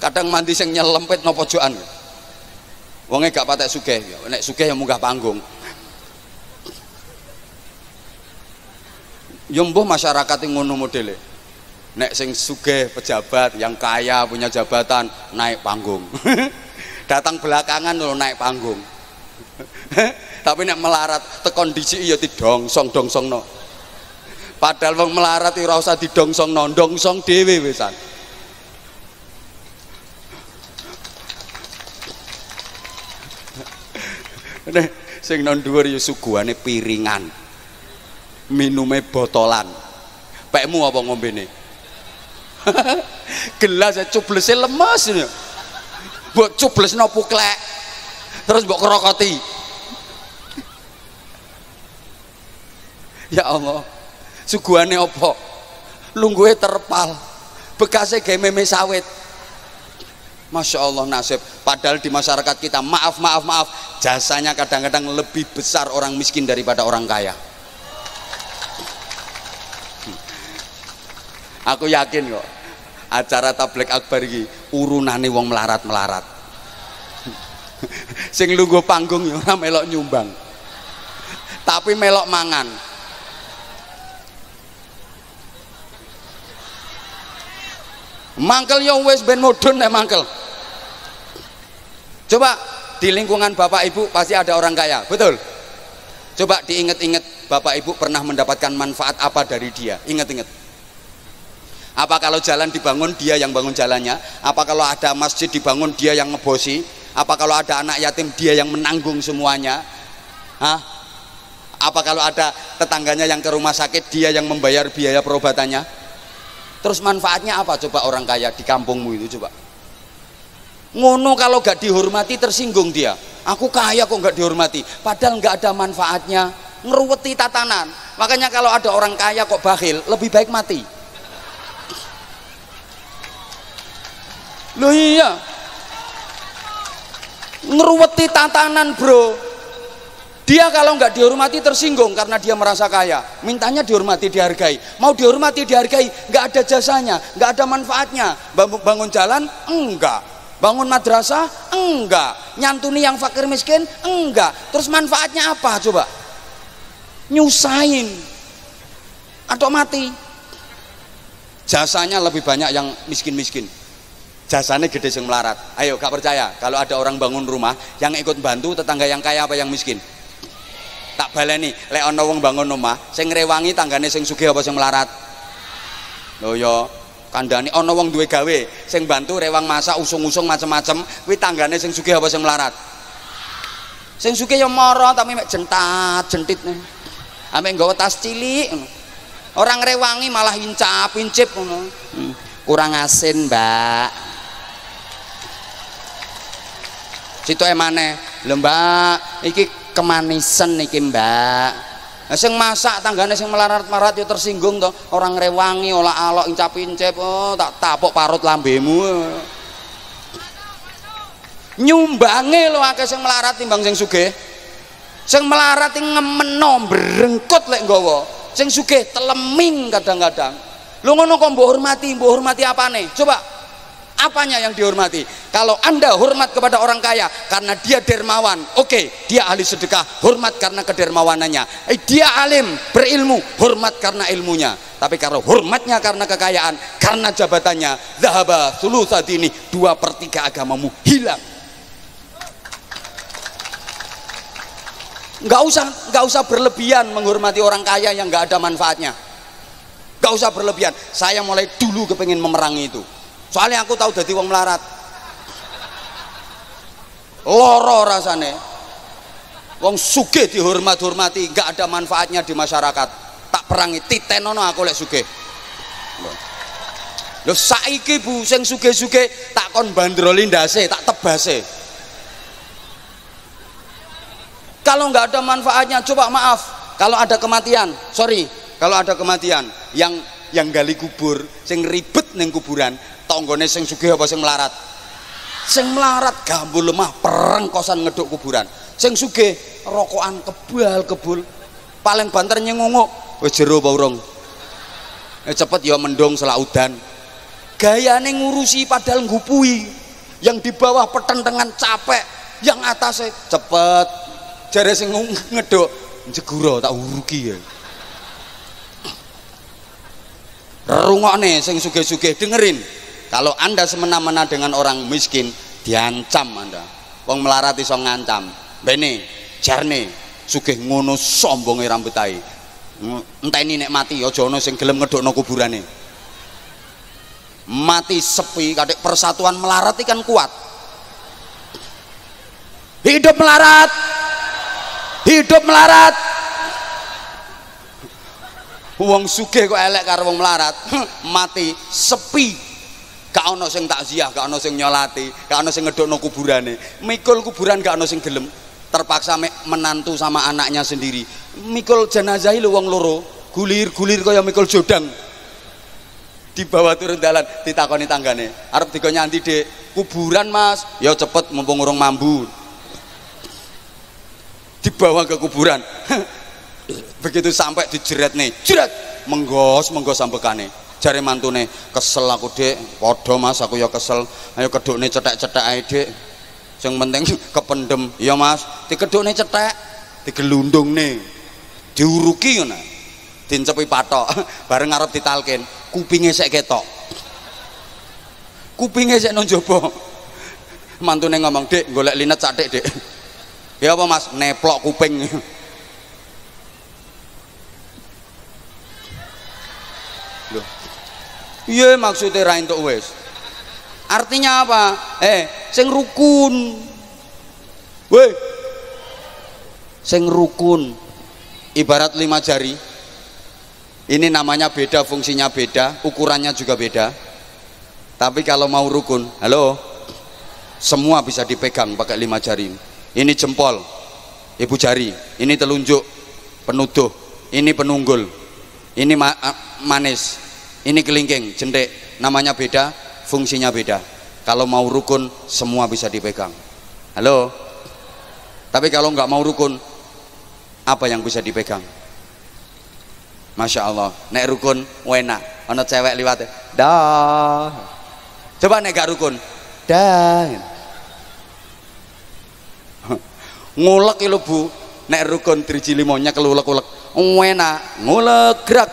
Kadang mandi sing nyelempet no pojokan. Wonge gak patek sugih, nek sugih ya munggah panggung. Yo mbuh masyarakat ngono modele. Nek sing sugih pejabat yang kaya punya jabatan naik panggung. Datang belakangan lo naik panggung. Tapi nek melarat tekon dhisik ya didongsong-dongsongno. Padahal wong melarat ora usah didongsongno, dongsong dhewe wisan. Nek sing nang dhuwur ya suguhane piringan. Minume botolan. Pekmu apa ngombene? Gelas cublese lemes ya. Mbok cublesno puklek. Terus mbok krokoti. Ya Allah, suguhane apa? Lungguhe terpal, bekasnya gawe meme sawit. Masya Allah nasib. Padahal di masyarakat kita maaf, jasanya kadang-kadang lebih besar orang miskin daripada orang kaya. Aku yakin kok acara tabligh akbar iki urunane wong melarat-melarat. Sing lungguh panggung ya ora melok nyumbang, tapi melok mangan. Mangkel yo wis ben mudhun nek mangkel. Coba di lingkungan Bapak Ibu pasti ada orang kaya, betul? Coba diinget-inget Bapak Ibu pernah mendapatkan manfaat apa dari dia? Ingat-ingat. Apa kalau jalan dibangun dia yang bangun jalannya? Apa kalau ada masjid dibangun dia yang ngebosi? Apa kalau ada anak yatim dia yang menanggung semuanya? Hah? Apa kalau ada tetangganya yang ke rumah sakit dia yang membayar biaya perobatannya? Terus manfaatnya apa coba orang kaya di kampungmu itu coba? Ngono kalau gak dihormati tersinggung dia. Aku kaya kok gak dihormati, padahal gak ada manfaatnya, ngeruweti tatanan. Makanya kalau ada orang kaya kok bakhil, lebih baik mati. Loh iya, ngeruweti tatanan bro. Dia kalau nggak dihormati tersinggung karena dia merasa kaya, mintanya dihormati dihargai. Mau dihormati dihargai, nggak ada jasanya, nggak ada manfaatnya. Bangun jalan enggak, bangun madrasah enggak, nyantuni yang fakir miskin enggak. Terus manfaatnya apa coba? Nyusahin atau mati. Jasanya lebih banyak yang miskin-miskin, jasanya gede sing melarat. Ayo gak percaya kalau ada orang bangun rumah yang ikut bantu tetangga yang kaya apa yang miskin? Tak baleni, lek ana wong bangun omah sing ngrewangi tanggane sing sugih apa sing melarat? Lho ya, kandhane ana wong duwe gawe, sing bantu rewang masak, usung-usung macem-macem, kuwi tanggane sing sugih apa sing melarat? Sing sugih ya mara tapi mek jentat-jentit. Ame nggawa tas cilik. Orang ngrewangi malah incap-incip ngono. Kurang asin, Mbak. Citoke maneh, lho Mbak, iki kemanisan niki Mbak. Nah, sing masak tanggane sing melarat-marat ya tersinggung to. Orang rewangi olah alok incap-incip, oh tak tapuk parut lambemu. Nyumbange lho akeh sing melarat timbang sing sugih. Sing melarat ngemeno brengkut lek nggawa. Sing sugih teleming kadang-kadang. Lho ngono kok mbok hormati apane? Coba apanya yang dihormati? Kalau Anda hormat kepada orang kaya karena dia dermawan, oke, dia ahli sedekah, hormat karena kedermawanannya. Dia alim, berilmu, hormat karena ilmunya. Tapi kalau hormatnya karena kekayaan, karena jabatannya, zahaba thulutsadini, 2/3 agamamu hilang. Nggak usah berlebihan menghormati orang kaya yang nggak ada manfaatnya. Nggak usah berlebihan. Saya mulai dulu kepengen memerangi itu. Soalnya aku tahu dadi wong melarat. Loro rasane. Wong sugih dihormati, nggak ada manfaatnya di masyarakat. Tak perangi, titenono aku lek sugih. Lho saiki Bu sing sugih-sugih tak kon bandroli ndase, tak tebase. Kalau nggak ada manfaatnya, coba maaf, kalau ada kematian, sorry, kalau ada kematian yang gali kubur, sing ribet neng kuburan, tonggone sing sugih apa sing melarat? Sing melarat gambul lemah perang kosan ngeduk kuburan. Sing sugih rokokan kebul, paling banter nyengunguk, wis jero apa urung? Cepet ya mendung selak udan. Gayane ngurusi padahal ngupui, yang di bawah petentengan capek, yang atasnya cepet. Jare sing ngeduk njegura tak uruki ya. Rungokne sing sugih-sugih dengerin. Kalau Anda semena-mena dengan orang miskin, diancam Anda. Wong melarat iso ngancam. Bene, jarne sugih ngono sombonge rambutai. Enteni nek mati aja ana sing gelem ngedukno kuburane. Mati sepi, kadek persatuan melarat ikan kuat. Hidup melarat. Hidup melarat. Wong sugih kok elek karo wong melarat. Mati sepi. Gak ana sing takziah, gak ana sing nyolati, gak ana sing ngedukno kuburane. Mikul kuburan gak ana sing gelem. Terpaksa menantu sama anaknya sendiri. Mikul jenazah lho wong loro, gulir-gulir kaya mikul jodang. Dibawa turun dalan, ditakoni tanggane. Arep digo nyanti, Dek. Kuburan, Mas. Ya cepet mumpung urung mambu. Dibawa ke kuburan. Begitu sampai dijeret nih, jeret menggos sambekane. Jare mantune, kesel aku Dek. Padha Mas, aku ya kesel. Ayo kedukne cetek-cetek ae Dek. Sing penting kependem. Ya Mas, dikedukne cetek, digelundungne, diuruki ngono. Dincepi patok, bareng arep ditalkin, kupinge sek ketok. Kupinge sek nang njaba. Mantune ngomong, Dek, golek linet cathik Dek. Ya apa Mas, neplok kuping. Loh. Iya maksudnya ra entuk wis. Artinya apa? Sing rukun. Woi. Sing rukun. Ibarat 5 jari. Ini namanya beda, fungsinya beda, ukurannya juga beda. Tapi kalau mau rukun, halo, semua bisa dipegang pakai 5 jari. Ini jempol, ibu jari, ini telunjuk, penuduh, ini penunggul, ini manis, ini kelingking, jendek. Namanya beda, fungsinya beda. Kalau mau rukun, semua bisa dipegang. Halo. Tapi kalau nggak mau rukun, apa yang bisa dipegang? Masya Allah, nek rukun enak. Ono cewek liwat, dah. Coba nek gak rukun, dah. Ngulek lho Bu, nek rukun driji limonya kelulek-ulek. Enak, ngulek gerak.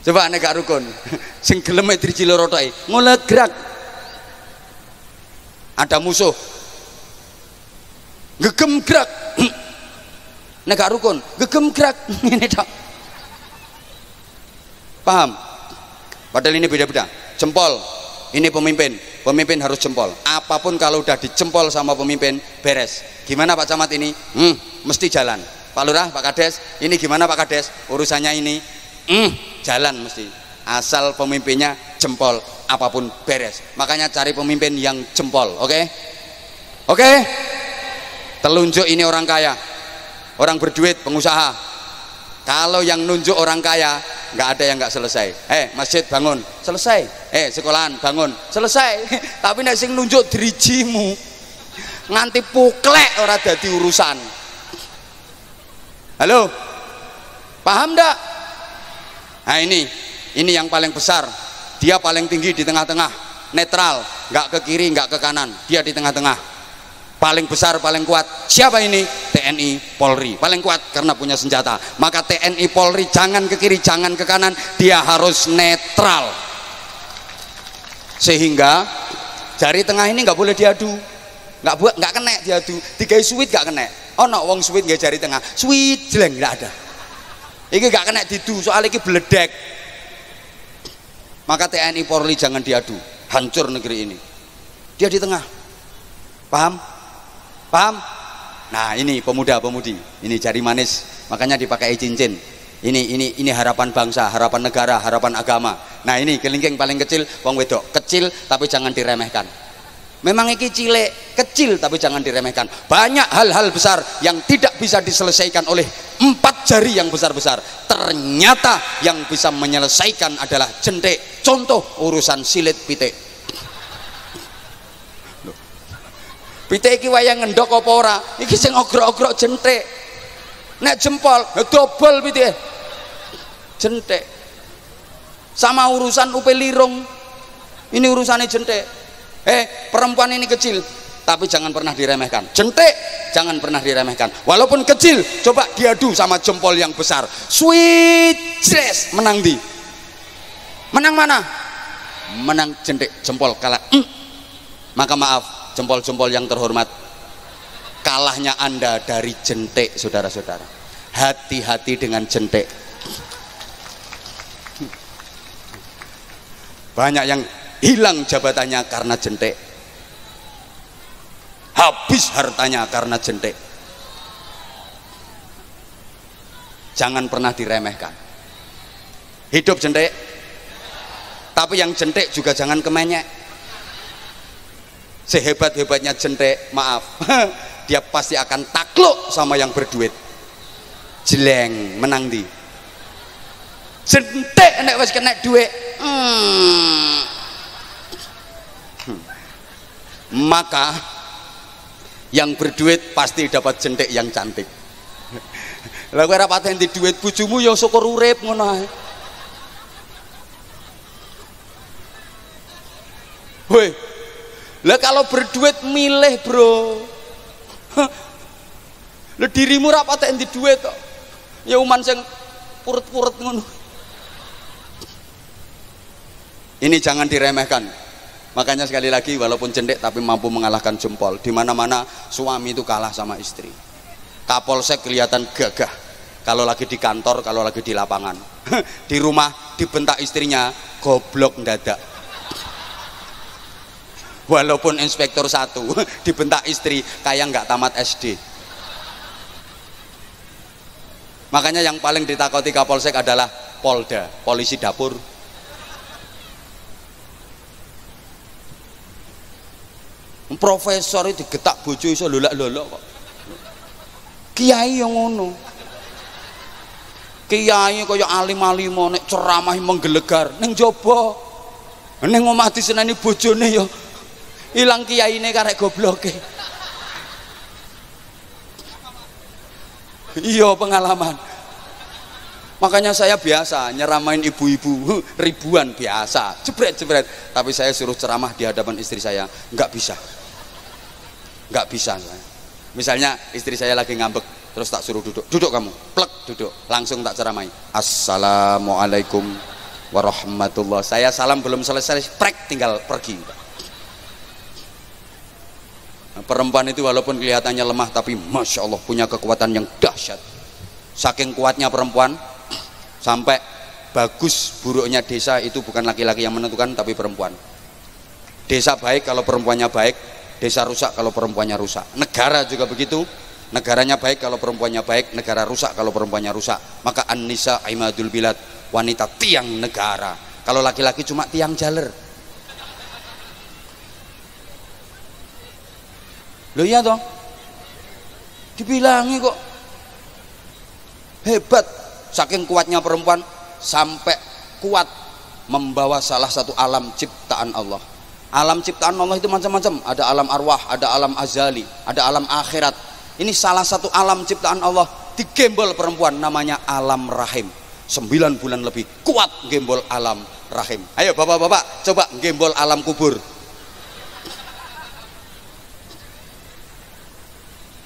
Coba nek gak rukun, sing gelem driji loro tok ngulek gerak. Ada musuh, gegem gerak. Nek gak rukun, gegem gerak. Ini tok. Paham? Padahal ini beda-beda. Jempol, ini pemimpin. Pemimpin harus jempol. Apapun kalau udah dijempol sama pemimpin, beres. Gimana Pak Camat ini? Mesti jalan. Pak Lurah, Pak Kades, ini gimana Pak Kades? Urusannya ini, jalan mesti. Asal pemimpinnya jempol, apapun beres. Makanya cari pemimpin yang jempol, oke? Oke? Telunjuk ini orang kaya, orang berduit, pengusaha. Kalau yang nunjuk orang kaya, nggak ada yang nggak selesai. Masjid bangun, selesai. Sekolahan bangun, selesai. Tapi nek sing nunjuk dirijimu, nganti puklek ora dadi urusan. Halo, paham ndak? Nah ini yang paling besar. Dia paling tinggi di tengah-tengah, netral, nggak ke kiri, nggak ke kanan. Dia di tengah-tengah. Paling besar, paling kuat. Siapa ini? TNI Polri. Paling kuat karena punya senjata. Maka TNI Polri jangan ke kiri, jangan ke kanan. Dia harus netral. Sehingga jari tengah ini nggak boleh diadu. Nggak kena diadu. Digawe suwit nggak kena. Ono wong suwit nggak jari tengah. Suwit jeleng nggak ada. Iki nggak kena didu. Soal iki beledek. Maka TNI Polri jangan diadu. Hancur negeri ini. Dia di tengah. Paham? Paham? Nah ini pemuda-pemudi, ini jari manis, makanya dipakai cincin. Ini harapan bangsa, harapan negara, harapan agama. Nah ini kelingking paling kecil, wong wedok kecil tapi jangan diremehkan. Memang iki cilik, kecil, tapi jangan diremehkan. Banyak hal-hal besar yang tidak bisa diselesaikan oleh 4 jari yang besar-besar. Ternyata yang bisa menyelesaikan adalah jentik. Contoh urusan silit pitik. Pitik iki wayang ngendok apa ora? Iki sing ogrok-ogrok jentik. Nek jempol, dobol pitik. Jentik. Sama urusan upil lirung. Ini urusannya jentik. Perempuan ini kecil, tapi jangan pernah diremehkan. Jentik, jangan pernah diremehkan. Walaupun kecil, coba diadu sama jempol yang besar. Sweet dress, menang di. Menang mana? Menang jentik, jempol kalah. Maka maaf, jempol-jempol yang terhormat, kalahnya Anda dari jentik, saudara-saudara. Hati-hati dengan jentik. Banyak yang hilang jabatannya karena jentik, habis hartanya karena jentik. Jangan pernah diremehkan. Hidup jentik, tapi yang jentik juga jangan kemenyek. Sehebat-hebatnya jentik, maaf, dia pasti akan takluk sama yang berduit. Jeleng, menang di. Jentik nek wis kena duit, maka yang berduit pasti dapat jentik yang cantik. Lah kowe ora pateni duit, bojomu ya syukur urip ngono ae. Woi, lah kalau berduit milih bro. Lah dirimu ora pateni duit kok. Ya uman sing purut-purut ngono. Ini jangan diremehkan. Makanya sekali lagi, walaupun jentik tapi mampu mengalahkan jempol. Di mana-mana suami itu kalah sama istri. Kapolsek kelihatan gagah kalau lagi di kantor, kalau lagi di lapangan. Di rumah dibentak istrinya, goblok ndadak. Walaupun inspektur 1 dibentak istri kayak nggak tamat SD. Makanya yang paling ditakoti Kapolsek adalah Polda, polisi dapur. Profesor itu digetak bojo iso lolak-lolok kok. Kiai yang ngono. Kiai kaya alim-alim nek ceramah menggelegar ning jaba. Ning omah diseneni bojone ya ilang kiyaine karek gobloke. Iya pengalaman. Makanya saya biasa nyeramain ibu-ibu ribuan biasa, jebret-jebret. Tapi saya suruh ceramah di hadapan istri saya, nggak bisa. Nggak bisa. Misalnya istri saya lagi ngambek, terus tak suruh duduk, duduk kamu, plek duduk, langsung tak ceramai. Assalamualaikum warahmatullahi. Saya salam belum selesai, prek tinggal pergi. Nah, perempuan itu walaupun kelihatannya lemah, tapi masya Allah punya kekuatan yang dahsyat. Saking kuatnya perempuan, sampai bagus buruknya desa itu bukan laki-laki yang menentukan, tapi perempuan. Desa baik kalau perempuannya baik, desa rusak kalau perempuannya rusak. Negara juga begitu, negaranya baik kalau perempuannya baik, negara rusak kalau perempuannya rusak. Maka an-nisa imadul bilad, wanita tiang negara. Kalau laki-laki cuma tiang jaler. Loh iya toh, dibilangi kok hebat. Saking kuatnya perempuan sampai kuat membawa salah satu alam ciptaan Allah. Alam ciptaan Allah itu macam-macam, ada alam arwah, ada alam azali, ada alam akhirat. Ini salah satu alam ciptaan Allah digembol perempuan, namanya alam rahim. 9 bulan lebih kuat gembol alam rahim. Ayo bapak-bapak coba gembol alam kubur.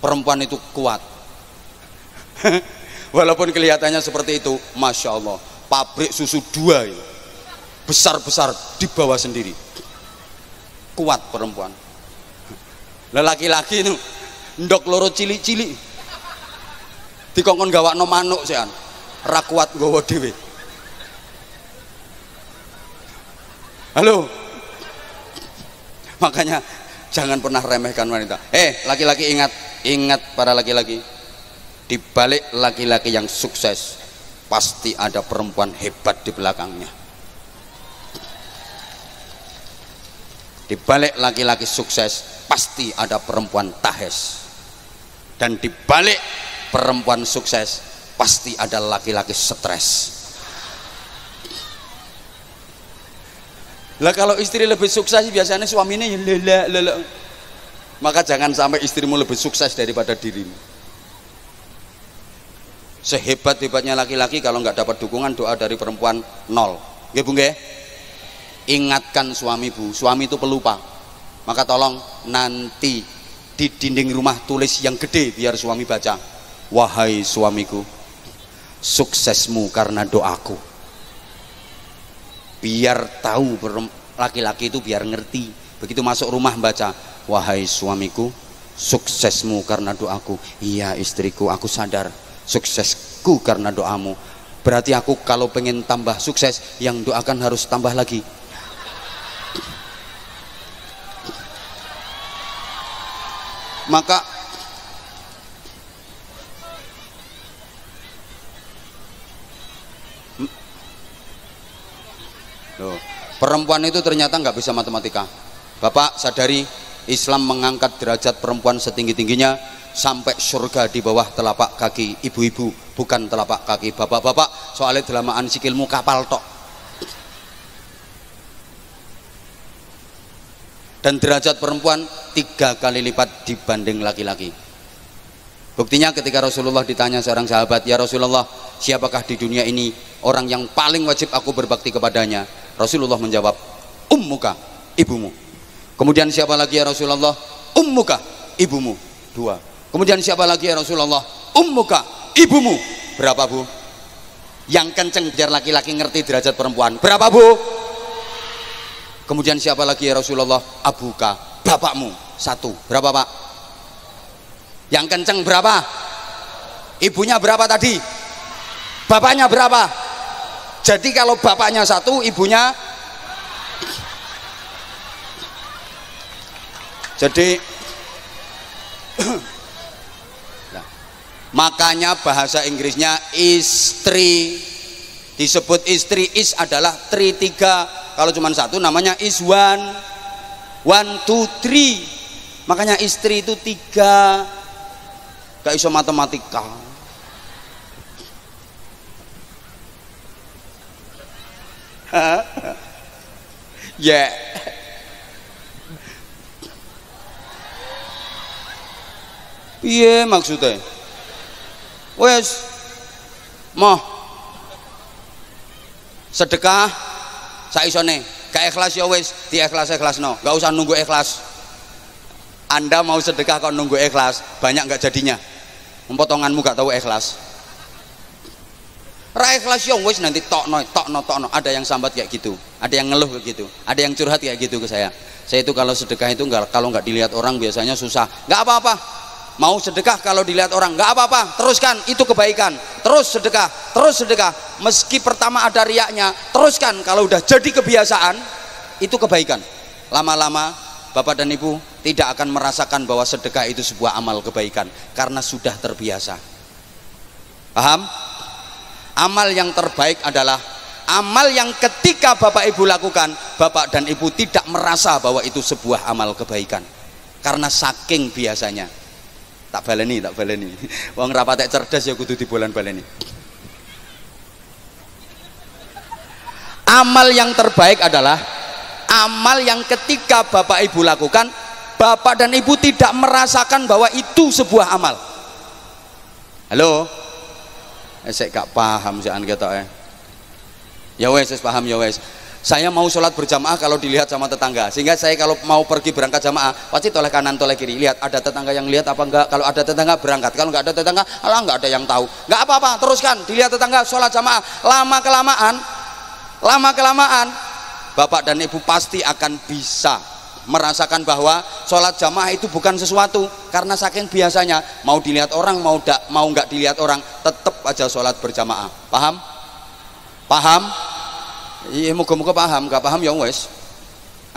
Perempuan itu kuat. Walaupun kelihatannya seperti itu, masya Allah, pabrik susu 2 ini, besar-besar di bawah sendiri. Kuat perempuan. Lelaki-laki itu ndok loro cilik-cilik dikongkon gawakno manuk sean, ra kuat nggawa dhewe. Halo. Makanya jangan pernah remehkan wanita. Laki-laki ingat para laki-laki. Di balik laki-laki yang sukses pasti ada perempuan hebat di belakangnya. Di balik laki-laki sukses pasti ada perempuan tahes, dan di balik perempuan sukses pasti ada laki-laki stres. Lah kalau istri lebih sukses biasanya suaminya ya lele. Maka jangan sampai istrimu lebih sukses daripada dirimu. Sehebat-hebatnya laki-laki kalau nggak dapat dukungan doa dari perempuan nol. Nggih Bu nggih? Ingatkan suami Bu, suami itu pelupa. Maka tolong nanti di dinding rumah tulis yang gede biar suami baca. Wahai suamiku, suksesmu karena doaku. Biar tahu laki-laki itu biar ngerti. Begitu masuk rumah baca, wahai suamiku, suksesmu karena doaku. Iya istriku, aku sadar suksesku karena doamu. Berarti aku kalau pengen tambah sukses, yang doakan harus tambah lagi. Maka loh, perempuan itu ternyata nggak bisa matematika. Bapak sadari Islam mengangkat derajat perempuan setinggi-tingginya sampai surga di bawah telapak kaki ibu-ibu, bukan telapak kaki bapak-bapak. Soalnya delamaan sikilmu kapal tok. Dan derajat perempuan 3 kali lipat dibanding laki-laki. Buktinya ketika Rasulullah ditanya seorang sahabat, ya Rasulullah, siapakah di dunia ini orang yang paling wajib aku berbakti kepadanya? Rasulullah menjawab, ummuka, ibumu. Kemudian siapa lagi ya Rasulullah? Ummuka, ibumu. 2. Kemudian siapa lagi ya Rasulullah? Ummuka, ibumu. Berapa Bu? Yang kenceng biar laki-laki ngerti derajat perempuan. Berapa Bu? Kemudian siapa lagi ya Rasulullah? Abuka, bapakmu. 1. Berapa Pak? Yang kenceng berapa? Ibunya berapa tadi? Bapaknya berapa? Jadi kalau bapaknya 1, ibunya jadi nah, makanya bahasa Inggrisnya istri. Disebut istri, is adalah 3. Kalau cuma 1 namanya is 1. 1, 2, 3. Makanya istri itu 3. Gak iso matematika. Ya. Iya maksudnya. Wes, moh sedekah saisone, gak ikhlas ya wes, diikhlas-ikhlasno. Gak usah nunggu ikhlas. Anda mau sedekah kok nunggu ikhlas, banyak gak jadinya. Potonganmu gak tahu ikhlas. Ra ikhlas yo wis nanti tokno. Ada yang sambat kayak gitu, ada yang ngeluh kayak gitu, ada yang curhat kayak gitu ke saya. Saya itu kalau sedekah itu kalau nggak dilihat orang biasanya susah. Nggak apa-apa. Mau sedekah kalau dilihat orang nggak apa-apa. Teruskan, itu kebaikan. Terus sedekah. Meski pertama ada riaknya, teruskan. Kalau udah jadi kebiasaan, itu kebaikan. Lama-lama Bapak dan Ibu tidak akan merasakan bahwa sedekah itu sebuah amal kebaikan karena sudah terbiasa. Paham? Amal yang terbaik adalah amal yang ketika Bapak Ibu lakukan, Bapak dan Ibu tidak merasa bahwa itu sebuah amal kebaikan karena saking biasanya. Tak baleni wong rapatek cerdas ya kudu dibolan-baleni. Amal yang terbaik adalah amal yang ketika Bapak Ibu lakukan, Bapak dan Ibu tidak merasakan bahwa itu sebuah amal. Halo? Saya gak paham sih kita ya wes paham ya wes. Saya mau sholat berjamaah kalau dilihat sama tetangga, sehingga saya kalau mau pergi berangkat jamaah pasti toleh kanan toleh kiri, lihat ada tetangga yang lihat apa enggak. Kalau ada tetangga berangkat, kalau nggak ada tetangga alah nggak ada yang tahu, nggak apa-apa, teruskan. Dilihat tetangga sholat jamaah, lama kelamaan Bapak dan Ibu pasti akan bisa merasakan bahwa sholat jamaah itu bukan sesuatu karena saking biasanya, mau dilihat orang mau nggak dilihat orang tetap aja sholat berjamaah. Paham? Iya, moga-moga paham. Gak paham ya wes,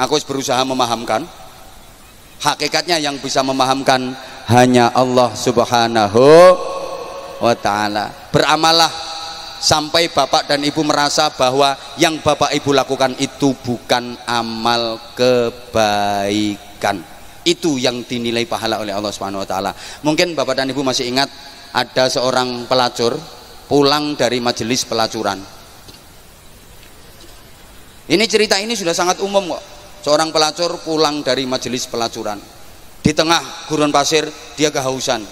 aku berusaha memahamkan. Hakikatnya yang bisa memahamkan hanya Allah Subhanahu wa ta'ala. Beramallah sampai bapak dan ibu merasa bahwa yang bapak ibu lakukan itu bukan amal kebaikan. Itu yang dinilai pahala oleh Allah Subhanahu wa taala. Mungkin bapak dan ibu masih ingat ada seorang pelacur pulang dari majelis pelacuran. Ini cerita ini sudah sangat umum kok. Seorang pelacur pulang dari majelis pelacuran. Di tengah gurun pasir dia kehausan.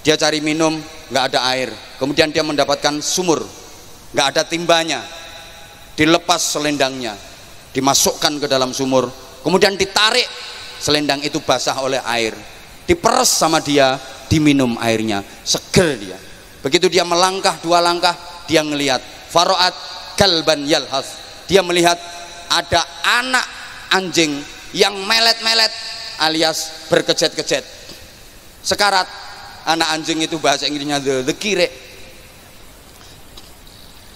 Dia cari minum, nggak ada air. Kemudian dia mendapatkan sumur, nggak ada timbanya. Dilepas selendangnya, dimasukkan ke dalam sumur. Kemudian ditarik, selendang itu basah oleh air. Diperes sama dia, diminum airnya, seger dia. Begitu dia melangkah 2 langkah, dia ngelihat faroat kalban yalhas. Dia melihat ada anak anjing yang melet-melet alias berkejet-kejet. Sekarat. Anak anjing itu bahasa Inggrisnya the kirek.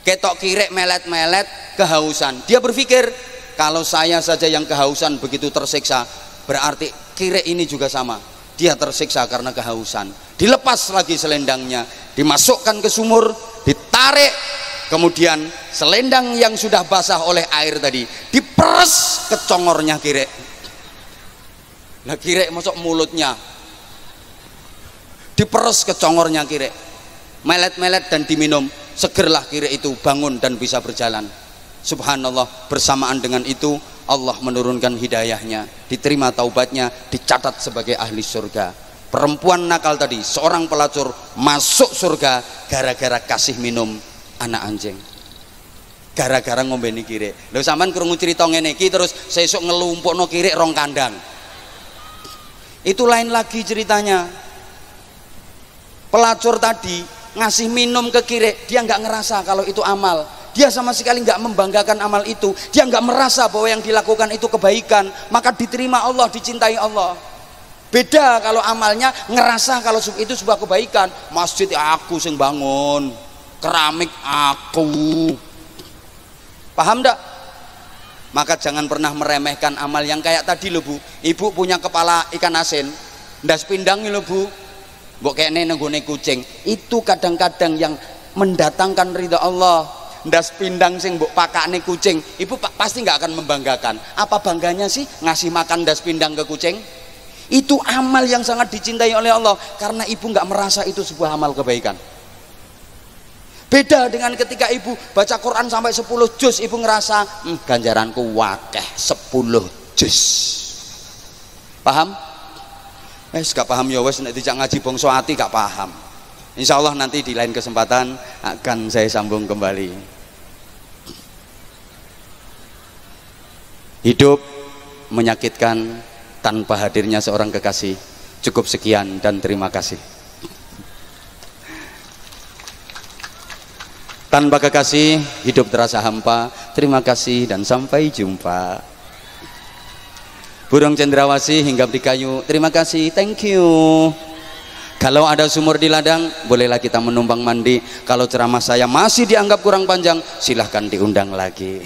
Ketok kirek melet-melet kehausan. Dia berpikir kalau saya saja yang kehausan begitu tersiksa, berarti kirek ini juga sama. Dia tersiksa karena kehausan. Dilepas lagi selendangnya, dimasukkan ke sumur, ditarik, kemudian selendang yang sudah basah oleh air tadi diperes ke congornya kirek. Nah kirek masuk mulutnya, diperes ke congornya kirek, melet-melet dan diminum. Segerlah kirek itu bangun dan bisa berjalan. Subhanallah, bersamaan dengan itu Allah menurunkan hidayahnya, diterima taubatnya, dicatat sebagai ahli surga. Perempuan nakal tadi, seorang pelacur, masuk surga gara-gara kasih minum anak anjing, gara-gara ngombeni kirek. Lho sampean krungu crita ngene iki terus sesuk ngelumpukno kirek rong kandang. Itu lain lagi ceritanya. Pelacur tadi ngasih minum ke kirek, dia nggak ngerasa kalau itu amal. Dia sama sekali nggak membanggakan amal itu. Dia nggak merasa bahwa yang dilakukan itu kebaikan, maka diterima Allah, dicintai Allah. Beda kalau amalnya ngerasa kalau itu sebuah kebaikan. Masjid aku sing bangun, keramik aku. Paham ndak? Maka jangan pernah meremehkan amal yang kayak tadi loh Bu. Ibu punya kepala ikan asin, ndas pindang loh Bu. Mbok kene nenggone kucing. Itu kadang-kadang yang mendatangkan ridha Allah. Ndas pindang sing mbok pakane kucing, ibu pasti nggak akan membanggakan. Apa bangganya sih ngasih makan ndas pindang ke kucing? Itu amal yang sangat dicintai oleh Allah karena ibu nggak merasa itu sebuah amal kebaikan. Beda dengan ketika ibu baca Quran sampai 10 juz, ibu ngerasa ganjaranku wakeh 10 juz. Paham? Gak paham ya wes, nek dijak ngaji bangsa ati gak paham. Insya Allah nanti di lain kesempatan akan saya sambung kembali. Hidup menyakitkan tanpa hadirnya seorang kekasih. Cukup sekian dan terima kasih. Tanpa kekasih hidup terasa hampa. Terima kasih dan sampai jumpa. Burung cendrawasih hinggap di kayu. Terima kasih, thank you. Kalau ada sumur di ladang, bolehlah kita menumpang mandi. Kalau ceramah saya masih dianggap kurang panjang, silahkan diundang lagi.